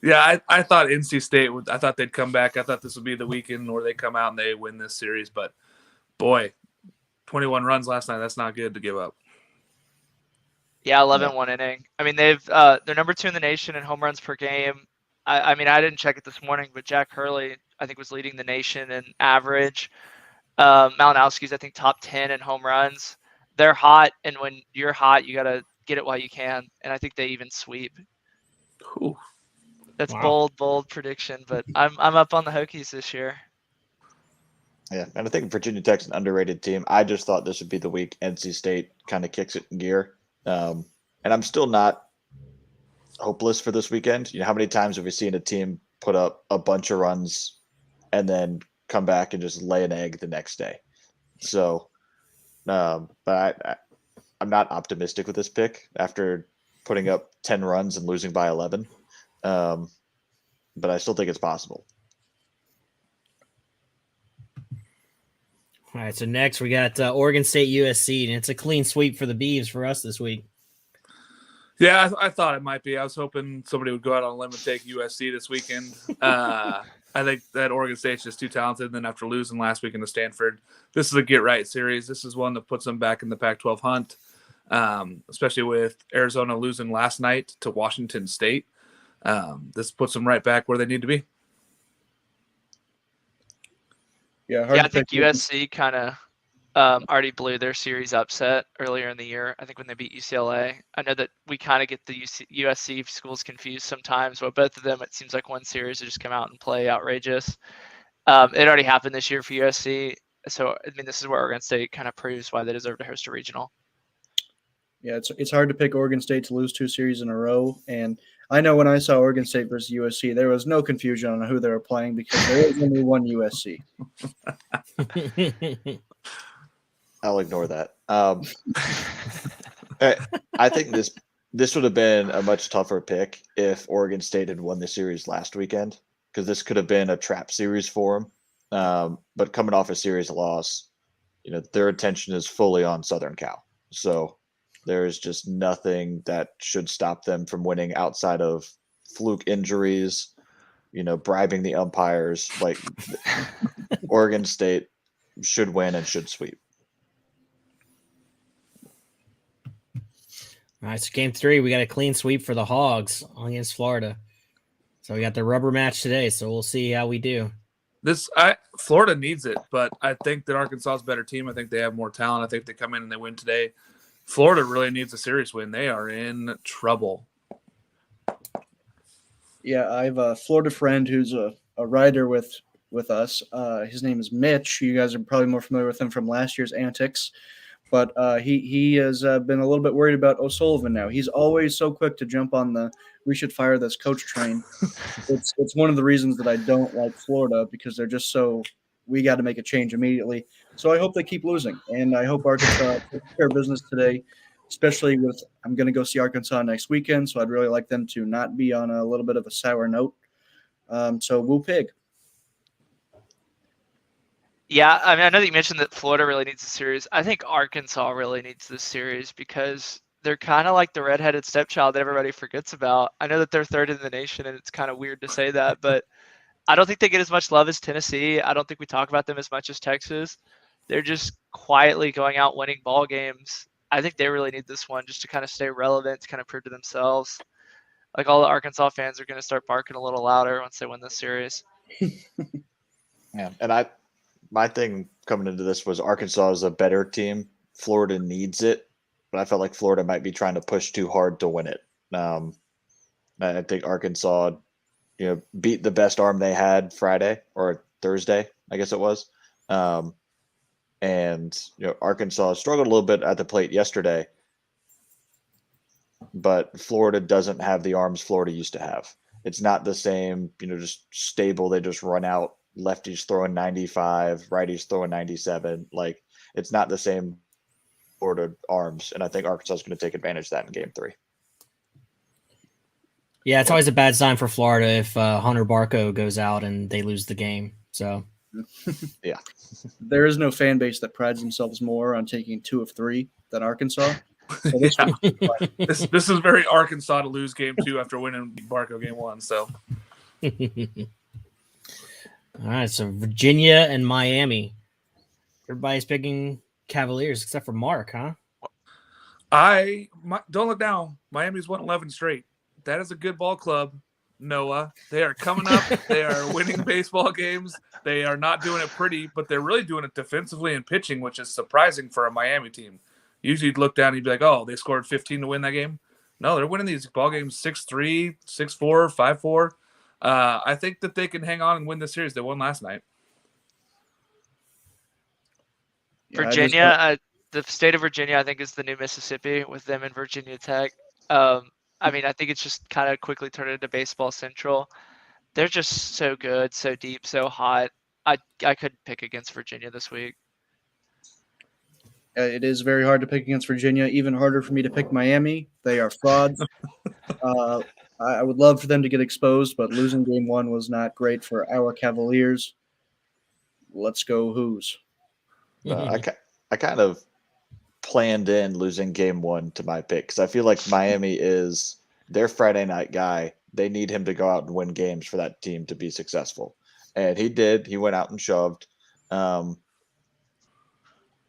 [SPEAKER 3] Yeah, I thought NC State I thought they'd come back. I thought this would be the weekend where they come out and they win this series. But boy, 21 runs last night. That's not good to give up.
[SPEAKER 6] Yeah, 11-1 inning. I mean, they're number 2 in the nation in home runs per game. I mean, I didn't check it this morning, but Jack Hurley, I think, was leading the nation in average. Malinowski's, I think, top 10 in home runs. They're hot, and when you're hot, you got to get it while you can. And I think they even sweep.
[SPEAKER 3] Ooh.
[SPEAKER 6] That's
[SPEAKER 7] Wow.
[SPEAKER 6] bold prediction, but I'm up on the Hokies this year.
[SPEAKER 2] Yeah, and I think Virginia Tech's an underrated team. I just thought this would be the week NC State kind of kicks it in gear. And I'm still not hopeless for this weekend. How many times have we seen a team put up a bunch of runs and then come back and just lay an egg the next day? So, but I'm not optimistic with this pick after putting up 10 runs and losing by 11. But I still think it's possible.
[SPEAKER 7] All right, so next we got Oregon State USC, and it's a clean sweep for the Beavs for us this week.
[SPEAKER 3] Yeah, I thought it might be. I was hoping somebody would go out on a limb and take USC this weekend. I think that Oregon State's just too talented. And then after losing last week to Stanford, this is a get-right series. This is one that puts them back in the Pac-12 hunt, especially with Arizona losing last night to Washington State. This puts them right back where they need to be.
[SPEAKER 1] Yeah, hard
[SPEAKER 6] Yeah,
[SPEAKER 1] to
[SPEAKER 6] I think
[SPEAKER 1] pick.
[SPEAKER 6] USC kind of already blew their series upset earlier in the year. I think when they beat UCLA. I know that we kind of get the USC schools confused sometimes, but both of them, it seems like one series they just come out and play outrageous. It already happened this year for USC. So, I mean, this is where Oregon State kind of proves why they deserve to host a regional.
[SPEAKER 1] Yeah, it's hard to pick Oregon State to lose 2 series in a row. And I know when I saw Oregon State versus USC, there was no confusion on who they were playing because there is only one USC.
[SPEAKER 2] I'll ignore that. I think this would have been a much tougher pick if Oregon State had won the series last weekend, because this could have been a trap series for them. But coming off a series loss, their attention is fully on Southern Cal. So there is just nothing that should stop them from winning outside of fluke injuries, bribing the umpires. Like Oregon State should win and should sweep.
[SPEAKER 7] All right, so game 3, we got a clean sweep for the Hogs against Florida. So we got the rubber match today, so we'll see how we do.
[SPEAKER 3] Florida needs it, but I think that Arkansas is a better team. I think they have more talent. I think they come in and they win today. Florida really needs a serious win. They are in trouble.
[SPEAKER 1] Yeah, I have a Florida friend who's a writer with us. His name is Mitch. You guys are probably more familiar with him from last year's antics. But he has been a little bit worried about O'Sullivan now. He's always so quick to jump on the we should fire this coach train. It's one of the reasons that I don't like Florida, because they're just so we got to make a change immediately. So I hope they keep losing, and I hope Arkansas takes care of business today, especially with I'm going to go see Arkansas next weekend, so I'd really like them to not be on a little bit of a sour note. So Woo Pig.
[SPEAKER 6] Yeah, I mean, I know that you mentioned that Florida really needs a series. I think Arkansas really needs this series because they're kind of like the redheaded stepchild that everybody forgets about. I know that they're third in the nation, and it's kind of weird to say that, but I don't think they get as much love as Tennessee. I don't think we talk about them as much as Texas. They're just quietly going out winning ball games. I think they really need this one just to kind of stay relevant, to kind of prove to themselves. Like, all the Arkansas fans are going to start barking a little louder once they win this series.
[SPEAKER 2] Yeah, and my thing coming into this was Arkansas is a better team. Florida needs it, but I felt like Florida might be trying to push too hard to win it. I think Arkansas, beat the best arm they had Friday or Thursday, I guess it was. And Arkansas struggled a little bit at the plate yesterday, but Florida doesn't have the arms Florida used to have. It's not the same, just stable. They just run out. Lefties throwing 95, righties throwing 97. Like, it's not the same Florida arms, and I think Arkansas is going to take advantage of that in game 3.
[SPEAKER 7] Yeah, it's always a bad sign for Florida if Hunter Barco goes out and they lose the game. So,
[SPEAKER 2] yeah,
[SPEAKER 1] there is no fan base that prides themselves more on taking 2 of 3 than Arkansas. So
[SPEAKER 3] this is very Arkansas to lose game 2 after winning Barco game 1. So,
[SPEAKER 7] all right, so Virginia and Miami. Everybody's picking Cavaliers except for Mark, huh?
[SPEAKER 3] Don't look now. Miami's won 11 straight. That is a good ball club, Noah. They are coming up. They are winning baseball games. They are not doing it pretty, but they're really doing it defensively and pitching, which is surprising for a Miami team. Usually you'd look down and you'd be like, oh, they scored 15 to win that game. No, they're winning these ball games 6-3, 6-4, 5-4. I think that they can hang on and win the series. They won last night.
[SPEAKER 6] Virginia, the state of Virginia, I think, is the new Mississippi with them and Virginia Tech. I mean, I think it's just kind of quickly turned into baseball central. They're just so good, so deep, so hot. I couldn't pick against Virginia this week.
[SPEAKER 1] It is very hard to pick against Virginia. Even harder for me to pick Miami. They are frauds. I would love for them to get exposed, but losing game 1 was not great for our Cavaliers. Let's go Hoos.
[SPEAKER 2] I kind of planned in losing game 1 to my pick because I feel like Miami is their Friday night guy. They need him to go out and win games for that team to be successful. And he did. He went out and shoved.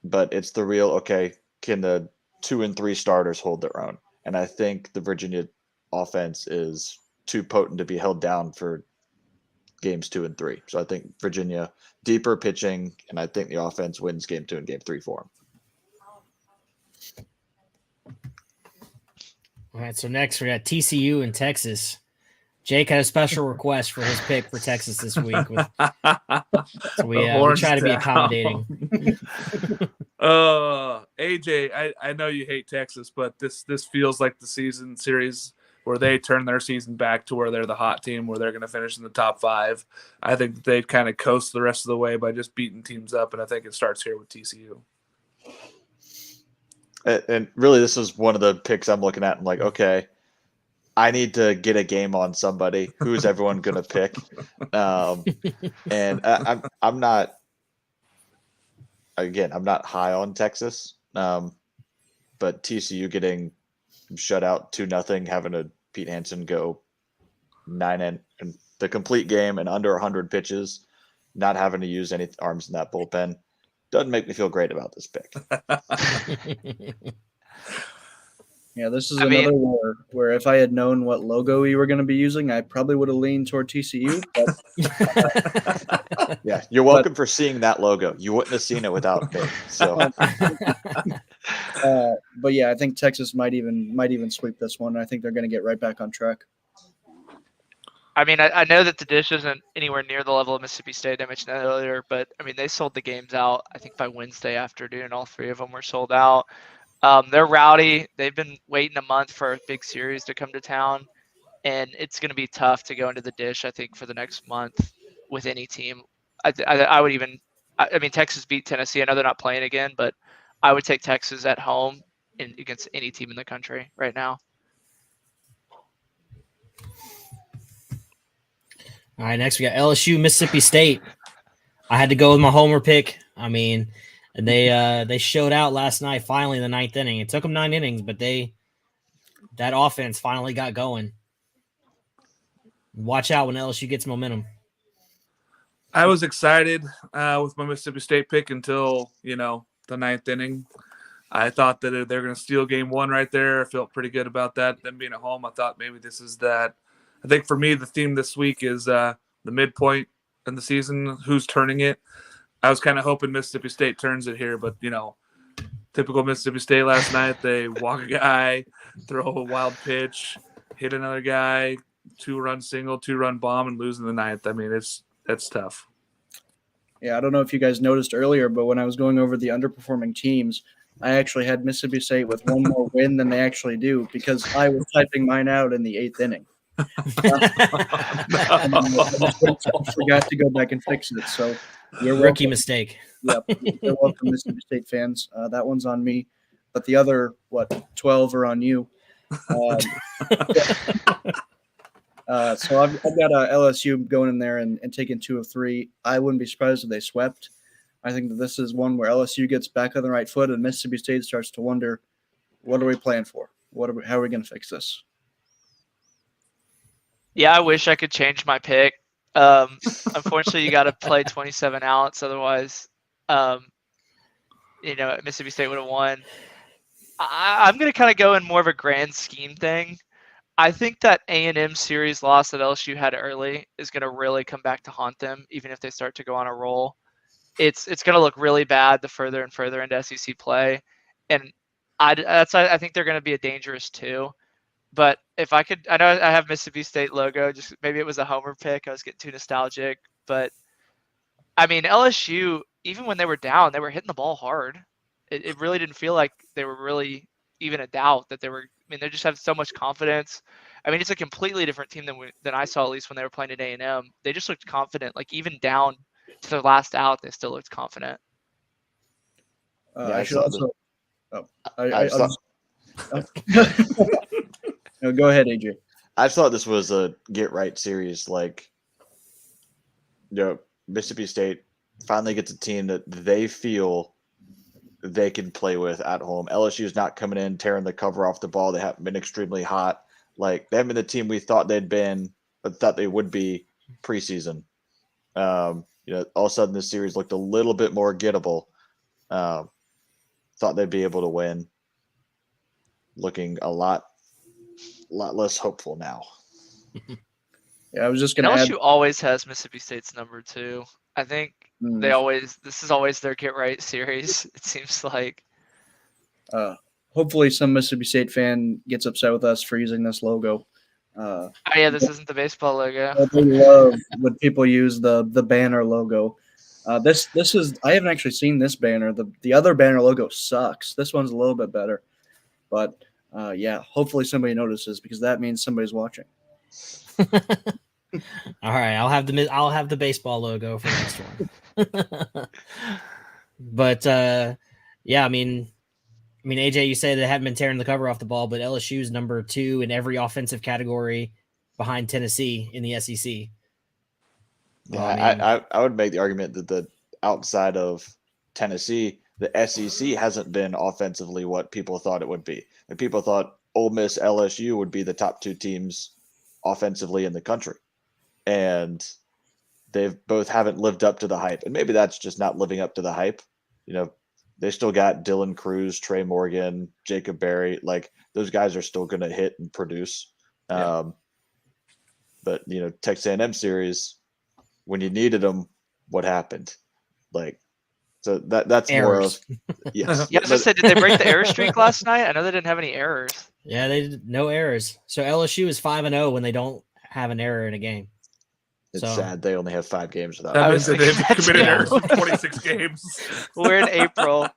[SPEAKER 2] But it's the real, okay, can the 2 and 3 starters hold their own? And I think the Virginia offense is too potent to be held down for games 2 and 3. So I think Virginia deeper pitching, and I think the offense wins game 2 and game 3 for them.
[SPEAKER 7] All right, so next we got TCU and Texas. Jake had a special request for his pick for Texas this week. So we try to be accommodating.
[SPEAKER 3] AJ, I know you hate Texas, but this feels like the season series where they turn their season back to where they're the hot team, where they're going to finish in the top 5. I think they'd kind of coast the rest of the way by just beating teams up, and I think it starts here with TCU.
[SPEAKER 2] And really, this is one of the picks I'm looking at. I'm like, okay, I need to get a game on somebody. Who's everyone going to pick? And I'm not. Again, I'm not high on Texas, but TCU getting shut out 2-0, having a Pete Hansen go 9 and the complete game and under 100 pitches, not having to use any arms in that bullpen, doesn't make me feel great about this pick.
[SPEAKER 1] Yeah, this is another war where if I had known what logo we were going to be using, I probably would have leaned toward TCU. But,
[SPEAKER 2] yeah, you're welcome for seeing that logo. You wouldn't have seen it without me. So,
[SPEAKER 1] but yeah, I think Texas might even sweep this one. I think they're going to get right back on track.
[SPEAKER 6] I mean, I know that the dish isn't anywhere near the level of Mississippi State. I mentioned that earlier, but I mean, they sold the games out. I think by Wednesday afternoon, all 3 of them were sold out. They're rowdy. They've been waiting a month for a big series to come to town, and it's going to be tough to go into the dish, I think, for the next month with any team. I would even – I mean, Texas beat Tennessee. I know they're not playing again, but I would take Texas at home against any team in the country right now.
[SPEAKER 7] All right, next we got LSU, Mississippi State. I had to go with my homer pick. I mean – and they showed out last night, finally in the 9th inning. It took them 9 innings, but that offense finally got going. Watch out when LSU gets momentum.
[SPEAKER 3] I was excited with my Mississippi State pick until, the 9th inning. I thought that they're going to steal game 1 right there. I felt pretty good about that. Them being at home, I thought maybe this is that. I think for me, the theme this week is the midpoint in the season, who's turning it. I was kind of hoping Mississippi State turns it here, but, typical Mississippi State last night, they walk a guy, throw a wild pitch, hit another guy, 2-run single, 2-run bomb, and lose in the 9th. I mean, that's tough.
[SPEAKER 1] Yeah, I don't know if you guys noticed earlier, but when I was going over the underperforming teams, I actually had Mississippi State with one more win than they actually do because I was typing mine out in the 8th inning. I forgot to go back and fix it, so –
[SPEAKER 7] your rookie mistake.
[SPEAKER 1] Yep. You're welcome, Mississippi State fans. That one's on me, but the other 12 are on you. So I've got LSU going in there and taking 2 of 3. I wouldn't be surprised if they swept. I think that this is one where LSU gets back on the right foot and Mississippi State starts to wonder, what are we playing for? How are we going to fix this?
[SPEAKER 6] Yeah, I wish I could change my pick. Unfortunately, you got to play 27 outs. Otherwise, Mississippi State would have won. I'm going to kind of go in more of a grand scheme thing. I think that A&M series loss that LSU had early is going to really come back to haunt them, even if they start to go on a roll. It's going to look really bad the further and further into SEC play, and I think they're going to be a dangerous 2. But if I could, I know I have Mississippi State logo, just maybe it was a homer pick. I was getting too nostalgic. But, I mean, LSU, even when they were down, they were hitting the ball hard. It really didn't feel like they were really even a doubt that they were. I mean, they just have so much confidence. I mean, it's a completely different team than I saw, at least when they were playing at A&M. They just looked confident. Like, even down to their last out, they still looked confident.
[SPEAKER 1] I should also No, go ahead, AJ.
[SPEAKER 2] I just thought this was a get-right series. Like, Mississippi State finally gets a team that they feel they can play with at home. LSU is not coming in, tearing the cover off the ball. They haven't been extremely hot. Like, they haven't been the team we thought they'd been, but thought they would be preseason. All of a sudden this series looked a little bit more gettable. Thought they'd be able to win. Looking a lot less hopeful now.
[SPEAKER 1] Yeah, I was just
[SPEAKER 6] And
[SPEAKER 1] going to add.
[SPEAKER 6] LSU always has Mississippi State's number too. I think they always. This is always their get right series. It seems like.
[SPEAKER 1] Hopefully, some Mississippi State fan gets upset with us for using this logo.
[SPEAKER 6] Oh yeah, this isn't the baseball logo.
[SPEAKER 1] They love when people use the banner logo. This is I haven't actually seen this banner. The other banner logo sucks. This one's a little bit better, but yeah, hopefully somebody notices because that means somebody's watching.
[SPEAKER 7] All right, I'll have the baseball logo for next one. But yeah, I mean, AJ, you say they haven't been tearing the cover off the ball, but LSU's number 2 in every offensive category behind Tennessee in the SEC.
[SPEAKER 2] Yeah, I would make the argument that the outside of Tennessee, the SEC hasn't been offensively what people thought it would be. And people thought Ole Miss, LSU would be the top 2 teams offensively in the country. And they've both haven't lived up to the hype. And maybe that's just not living up to the hype. You know, they still got Dylan Cruz, Trey Morgan, Jacob Berry. Like those guys are still going to hit and produce.
[SPEAKER 1] Yeah.
[SPEAKER 2] But, you know, Texas A&M series, when you needed them, what happened? Like, so that's
[SPEAKER 7] errors.
[SPEAKER 2] more of, yes.
[SPEAKER 6] Yeah, I was gonna say, did they break the error streak last night? I know they didn't have any errors.
[SPEAKER 7] Yeah, they did no errors. So LSU is 5-0 when they don't have an error in a game.
[SPEAKER 2] It's
[SPEAKER 7] So-
[SPEAKER 2] sad they only have 5 games without.
[SPEAKER 3] That
[SPEAKER 6] I
[SPEAKER 3] means
[SPEAKER 6] was
[SPEAKER 3] that they've
[SPEAKER 6] thinking
[SPEAKER 3] committed
[SPEAKER 7] that's-
[SPEAKER 3] errors in 26 games.
[SPEAKER 6] We're in April.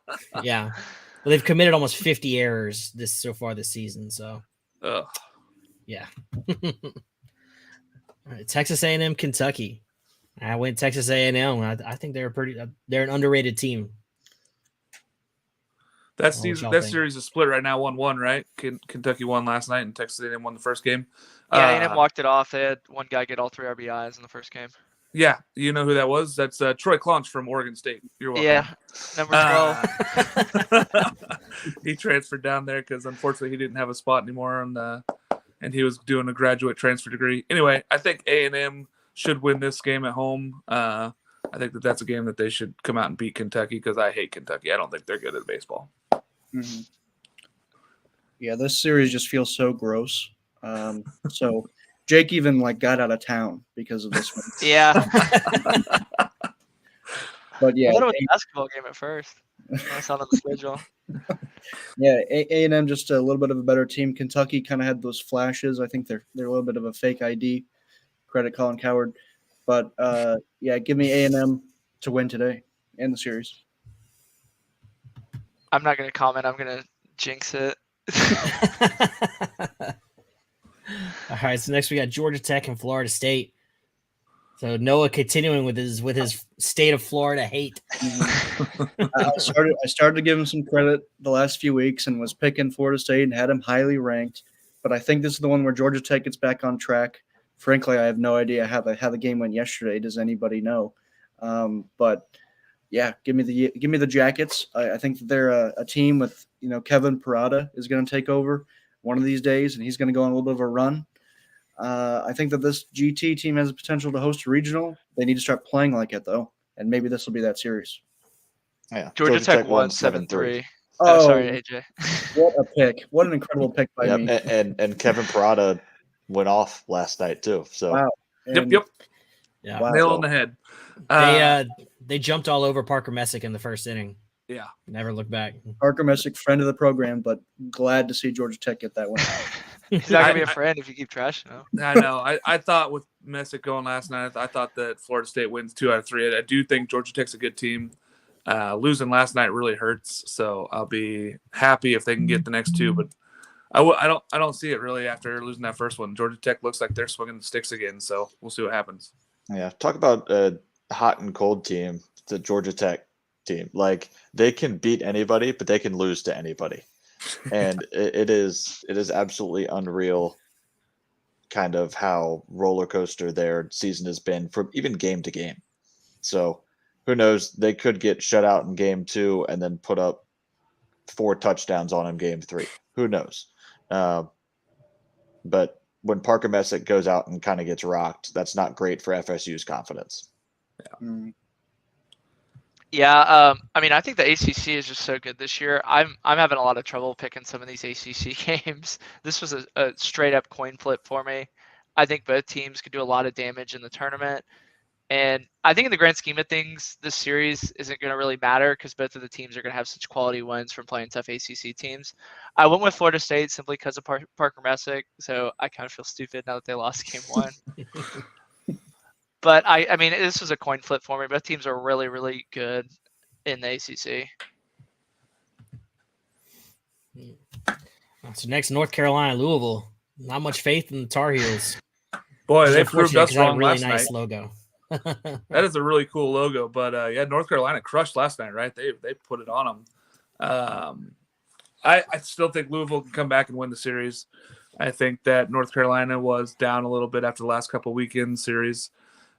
[SPEAKER 7] Yeah, well, they've committed almost 50 errors so far this season. So
[SPEAKER 3] Ugh.
[SPEAKER 7] yeah. All right, Texas A&M, Kentucky. I went Texas A&M. I think they're they're an underrated team.
[SPEAKER 3] That
[SPEAKER 7] What
[SPEAKER 3] season,
[SPEAKER 7] y'all
[SPEAKER 3] that
[SPEAKER 7] think?
[SPEAKER 3] series is split right now, 1-1, right? Kentucky won last night, and Texas A&M won the first game.
[SPEAKER 6] Yeah, A&M walked it off. They had one guy get all 3 RBIs in the first game.
[SPEAKER 3] Yeah, you know who that was? That's Troy Claunch from Oregon State. You're welcome.
[SPEAKER 6] Yeah, number 12.
[SPEAKER 3] He transferred down there because unfortunately he didn't have a spot anymore, and he was doing a graduate transfer degree. Anyway, I think A&M should win this game at home. I think that's a game that they should come out and beat Kentucky because I hate Kentucky. I don't think they're good at baseball.
[SPEAKER 1] Mm-hmm. Yeah, this series just feels so gross. So Jake even got out of town because of this one.
[SPEAKER 6] Yeah,
[SPEAKER 1] But yeah,
[SPEAKER 6] I thought it was a basketball game at first. That's not on the schedule.
[SPEAKER 1] yeah, A&M just a little bit of a better team. Kentucky kind of had those flashes. I think they're a little bit of a fake ID. Credit Colin Coward, but yeah, give me A&M to win today in the series.
[SPEAKER 6] I'm not going to comment. I'm going to jinx it.
[SPEAKER 7] All right, so next we got Georgia Tech and Florida State. So Noah continuing with his state of Florida hate.
[SPEAKER 1] I started to give him some credit the last few weeks and was picking Florida State and had him highly ranked, but I think this is the one where Georgia Tech gets back on track. Frankly, I have no idea how the game went yesterday. Does anybody know? But yeah, give me the Jackets. I think that they're a team with Kevin Parada is going to take over one of these days, and he's going to go on a little bit of a run. I think that this GT team has the potential to host a regional. They need to start playing like it though, and maybe this will be that series.
[SPEAKER 2] Yeah,
[SPEAKER 6] Georgia Tech won 7-3.
[SPEAKER 1] Oh,
[SPEAKER 6] Sorry, AJ.
[SPEAKER 1] What a pick! What an incredible pick by me.
[SPEAKER 2] And Kevin Parada went off last night too. So
[SPEAKER 1] Wow.
[SPEAKER 3] Yep.
[SPEAKER 7] Yeah,
[SPEAKER 1] Wow.
[SPEAKER 3] Nail on the head.
[SPEAKER 7] they jumped all over Parker Messick in the first inning.
[SPEAKER 3] Yeah.
[SPEAKER 7] Never looked back.
[SPEAKER 1] Parker Messick, friend of the program, but glad to see Georgia Tech get that win.
[SPEAKER 6] He's not going to be a friend if you keep trashing him.
[SPEAKER 3] I know. I thought with Messick going last night, I thought that Florida State wins 2 out of 3. I do think Georgia Tech's a good team. Losing last night really hurts, so I'll be happy if they can get the next 2. But I don't see it really after losing that first one. Georgia Tech looks like they're swinging the sticks again, so we'll see what happens.
[SPEAKER 2] yeah, talk about a hot and cold team, the Georgia Tech team. Like they can beat anybody, but they can lose to anybody. And it is absolutely unreal kind of how roller coaster their season has been from even game to game. So who knows, they could get shut out in game 2 and then put up 4 touchdowns on in game 3. Who knows? But when Parker Messick goes out and kind of gets rocked, that's not great for FSU's confidence.
[SPEAKER 6] Yeah, I mean, I think the ACC is just so good this year. I'm having a lot of trouble picking some of these ACC games. This was a straight up coin flip for me. I think both teams could do a lot of damage in the tournament. And I think in the grand scheme of things, this series isn't going to really matter because both of the teams are going to have such quality wins from playing tough ACC teams. I went with Florida State simply because of Parker Messick, so I kind of feel stupid now that they lost game 1. But I mean, this was a coin flip for me. Both teams are really, really good in the ACC.
[SPEAKER 7] So next, North Carolina, Louisville. Not much faith in the Tar Heels.
[SPEAKER 3] Boy,
[SPEAKER 7] Which is
[SPEAKER 3] they proved
[SPEAKER 7] unfortunate
[SPEAKER 3] us
[SPEAKER 7] 'cause they had a
[SPEAKER 3] wrong
[SPEAKER 7] really
[SPEAKER 3] last
[SPEAKER 7] nice
[SPEAKER 3] night.
[SPEAKER 7] logo.
[SPEAKER 3] That is a really cool logo, but yeah, North Carolina crushed last night, right? They put it on them. I still think Louisville can come back and win the series. I think that North Carolina was down a little bit after the last couple weekend series.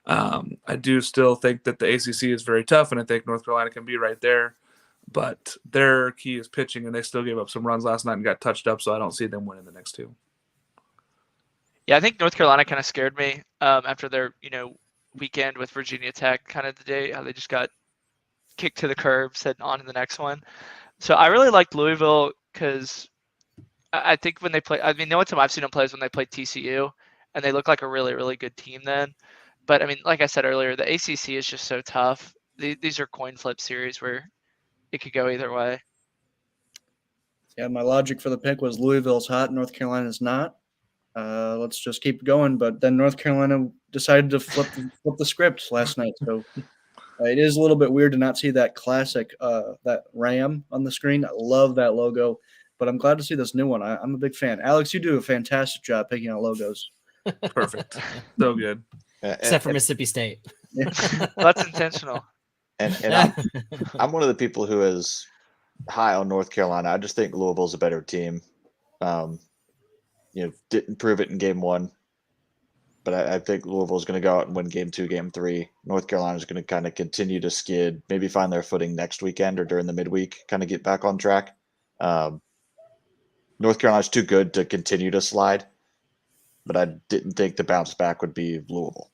[SPEAKER 3] I do still think that the ACC is very tough, and I think North Carolina can be right there. But their key is pitching, and they still gave up some runs last night and got touched up, so I don't see them winning the next 2.
[SPEAKER 6] Yeah, I think North Carolina kind of scared me after their weekend with Virginia Tech, kind of the day how they just got kicked to the curb, said on to the next one. So I really liked Louisville because I think when they play, I mean, the only time I've seen them play is when they played TCU, and they look like a really, really good team then. But I mean, like I said earlier, the ACC is just so tough. These are coin flip series where it could go either way.
[SPEAKER 1] Yeah, my logic for the pick was Louisville's hot, North Carolina's not. Let's just keep going. But then North Carolina decided to flip the script last night. So it is a little bit weird to not see that classic, that Ram on the screen. I love that logo, but I'm glad to see this new one. I'm a big fan. Alex, you do a fantastic job picking out logos.
[SPEAKER 3] Perfect. So good.
[SPEAKER 7] Except for Mississippi State.
[SPEAKER 1] Yeah.
[SPEAKER 6] That's intentional.
[SPEAKER 2] And I'm one of the people who is high on North Carolina. I just think Louisville's a better team. Didn't prove it in game 1, but I think Louisville's going to go out and win game 2, game 3. North Carolina's going to kind of continue to skid, maybe find their footing next weekend or during the midweek, kind of get back on track. North Carolina's too good to continue to slide, but I didn't think the bounce back would be Louisville.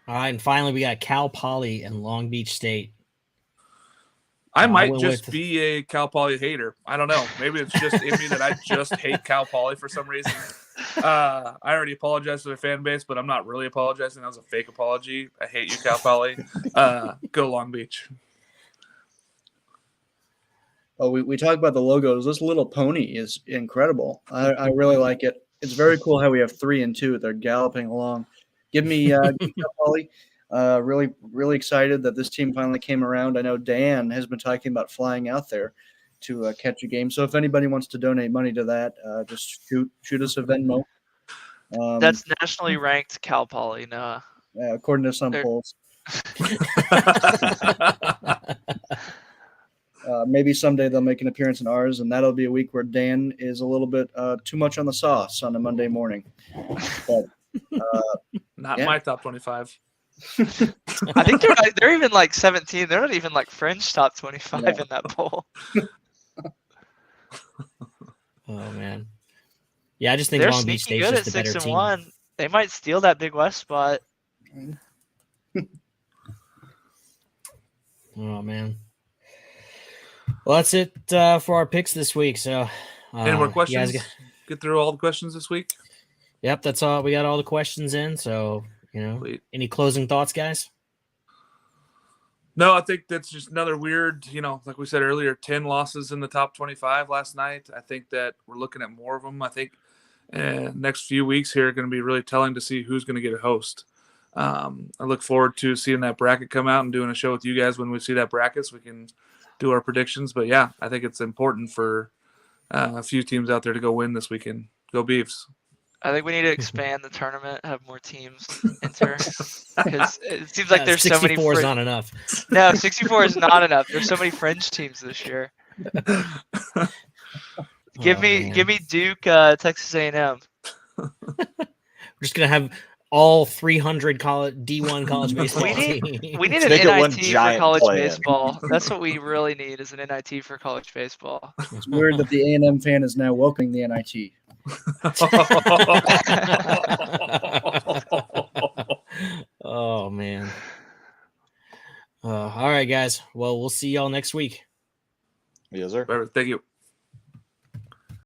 [SPEAKER 7] All right, and finally we got Cal Poly and Long Beach State.
[SPEAKER 3] I might just be a Cal Poly hater. I don't know. Maybe it's just in me that I just hate Cal Poly for some reason. I already apologized to their fan base, but I'm not really apologizing. That was a fake apology. I hate you, Cal Poly. Go Long Beach.
[SPEAKER 1] Oh, we talked about the logos. This little pony is incredible. I really like it. It's very cool how we have 3 and 2. They're galloping along. Give me Cal Poly. Really, really excited that this team finally came around. I know Dan has been talking about flying out there to catch a game. So if anybody wants to donate money to that, just shoot us a Venmo.
[SPEAKER 6] That's nationally ranked Cal Poly, Noah.
[SPEAKER 1] According to some polls. Maybe someday they'll make an appearance in ours, and that'll be a week where Dan is a little bit too much on the sauce on a Monday morning. But,
[SPEAKER 3] not my top 25.
[SPEAKER 6] I think they're even like 17. They're not even like fringe top 25 in that poll.
[SPEAKER 7] Oh man, yeah, I just think Long Beach State's just the better team.
[SPEAKER 6] 6-1. They might steal that Big West spot.
[SPEAKER 7] Oh man. Well, that's it for our picks this week. So,
[SPEAKER 3] any more questions? Get through all the questions this week.
[SPEAKER 7] Yep, that's all. We got all the questions in. So, any closing thoughts, guys?
[SPEAKER 3] No, I think that's just another weird, like we said earlier, 10 losses in the top 25 last night. I think that we're looking at more of them. I think next few weeks here are going to be really telling to see who's going to get a host. I look forward to seeing that bracket come out and doing a show with you guys when we see that bracket so we can do our predictions. But, yeah, I think it's important for a few teams out there to go win this weekend. Go Beavs.
[SPEAKER 6] I think we need to expand the tournament, have more teams enter, because it seems like there's so many.
[SPEAKER 7] 64 is not enough.
[SPEAKER 6] No, 64 is not enough. There's so many fringe teams this year. Give me Duke, Texas A&M.
[SPEAKER 7] We're just gonna have all 300 D1 college baseball.
[SPEAKER 6] We need an NIT for college baseball. That's what we really need is an NIT for college baseball.
[SPEAKER 1] It's weird that the A&M fan is now welcoming the NIT.
[SPEAKER 7] Oh man. All right, guys. Well, we'll see y'all next week.
[SPEAKER 2] Yes, sir.
[SPEAKER 3] Thank you.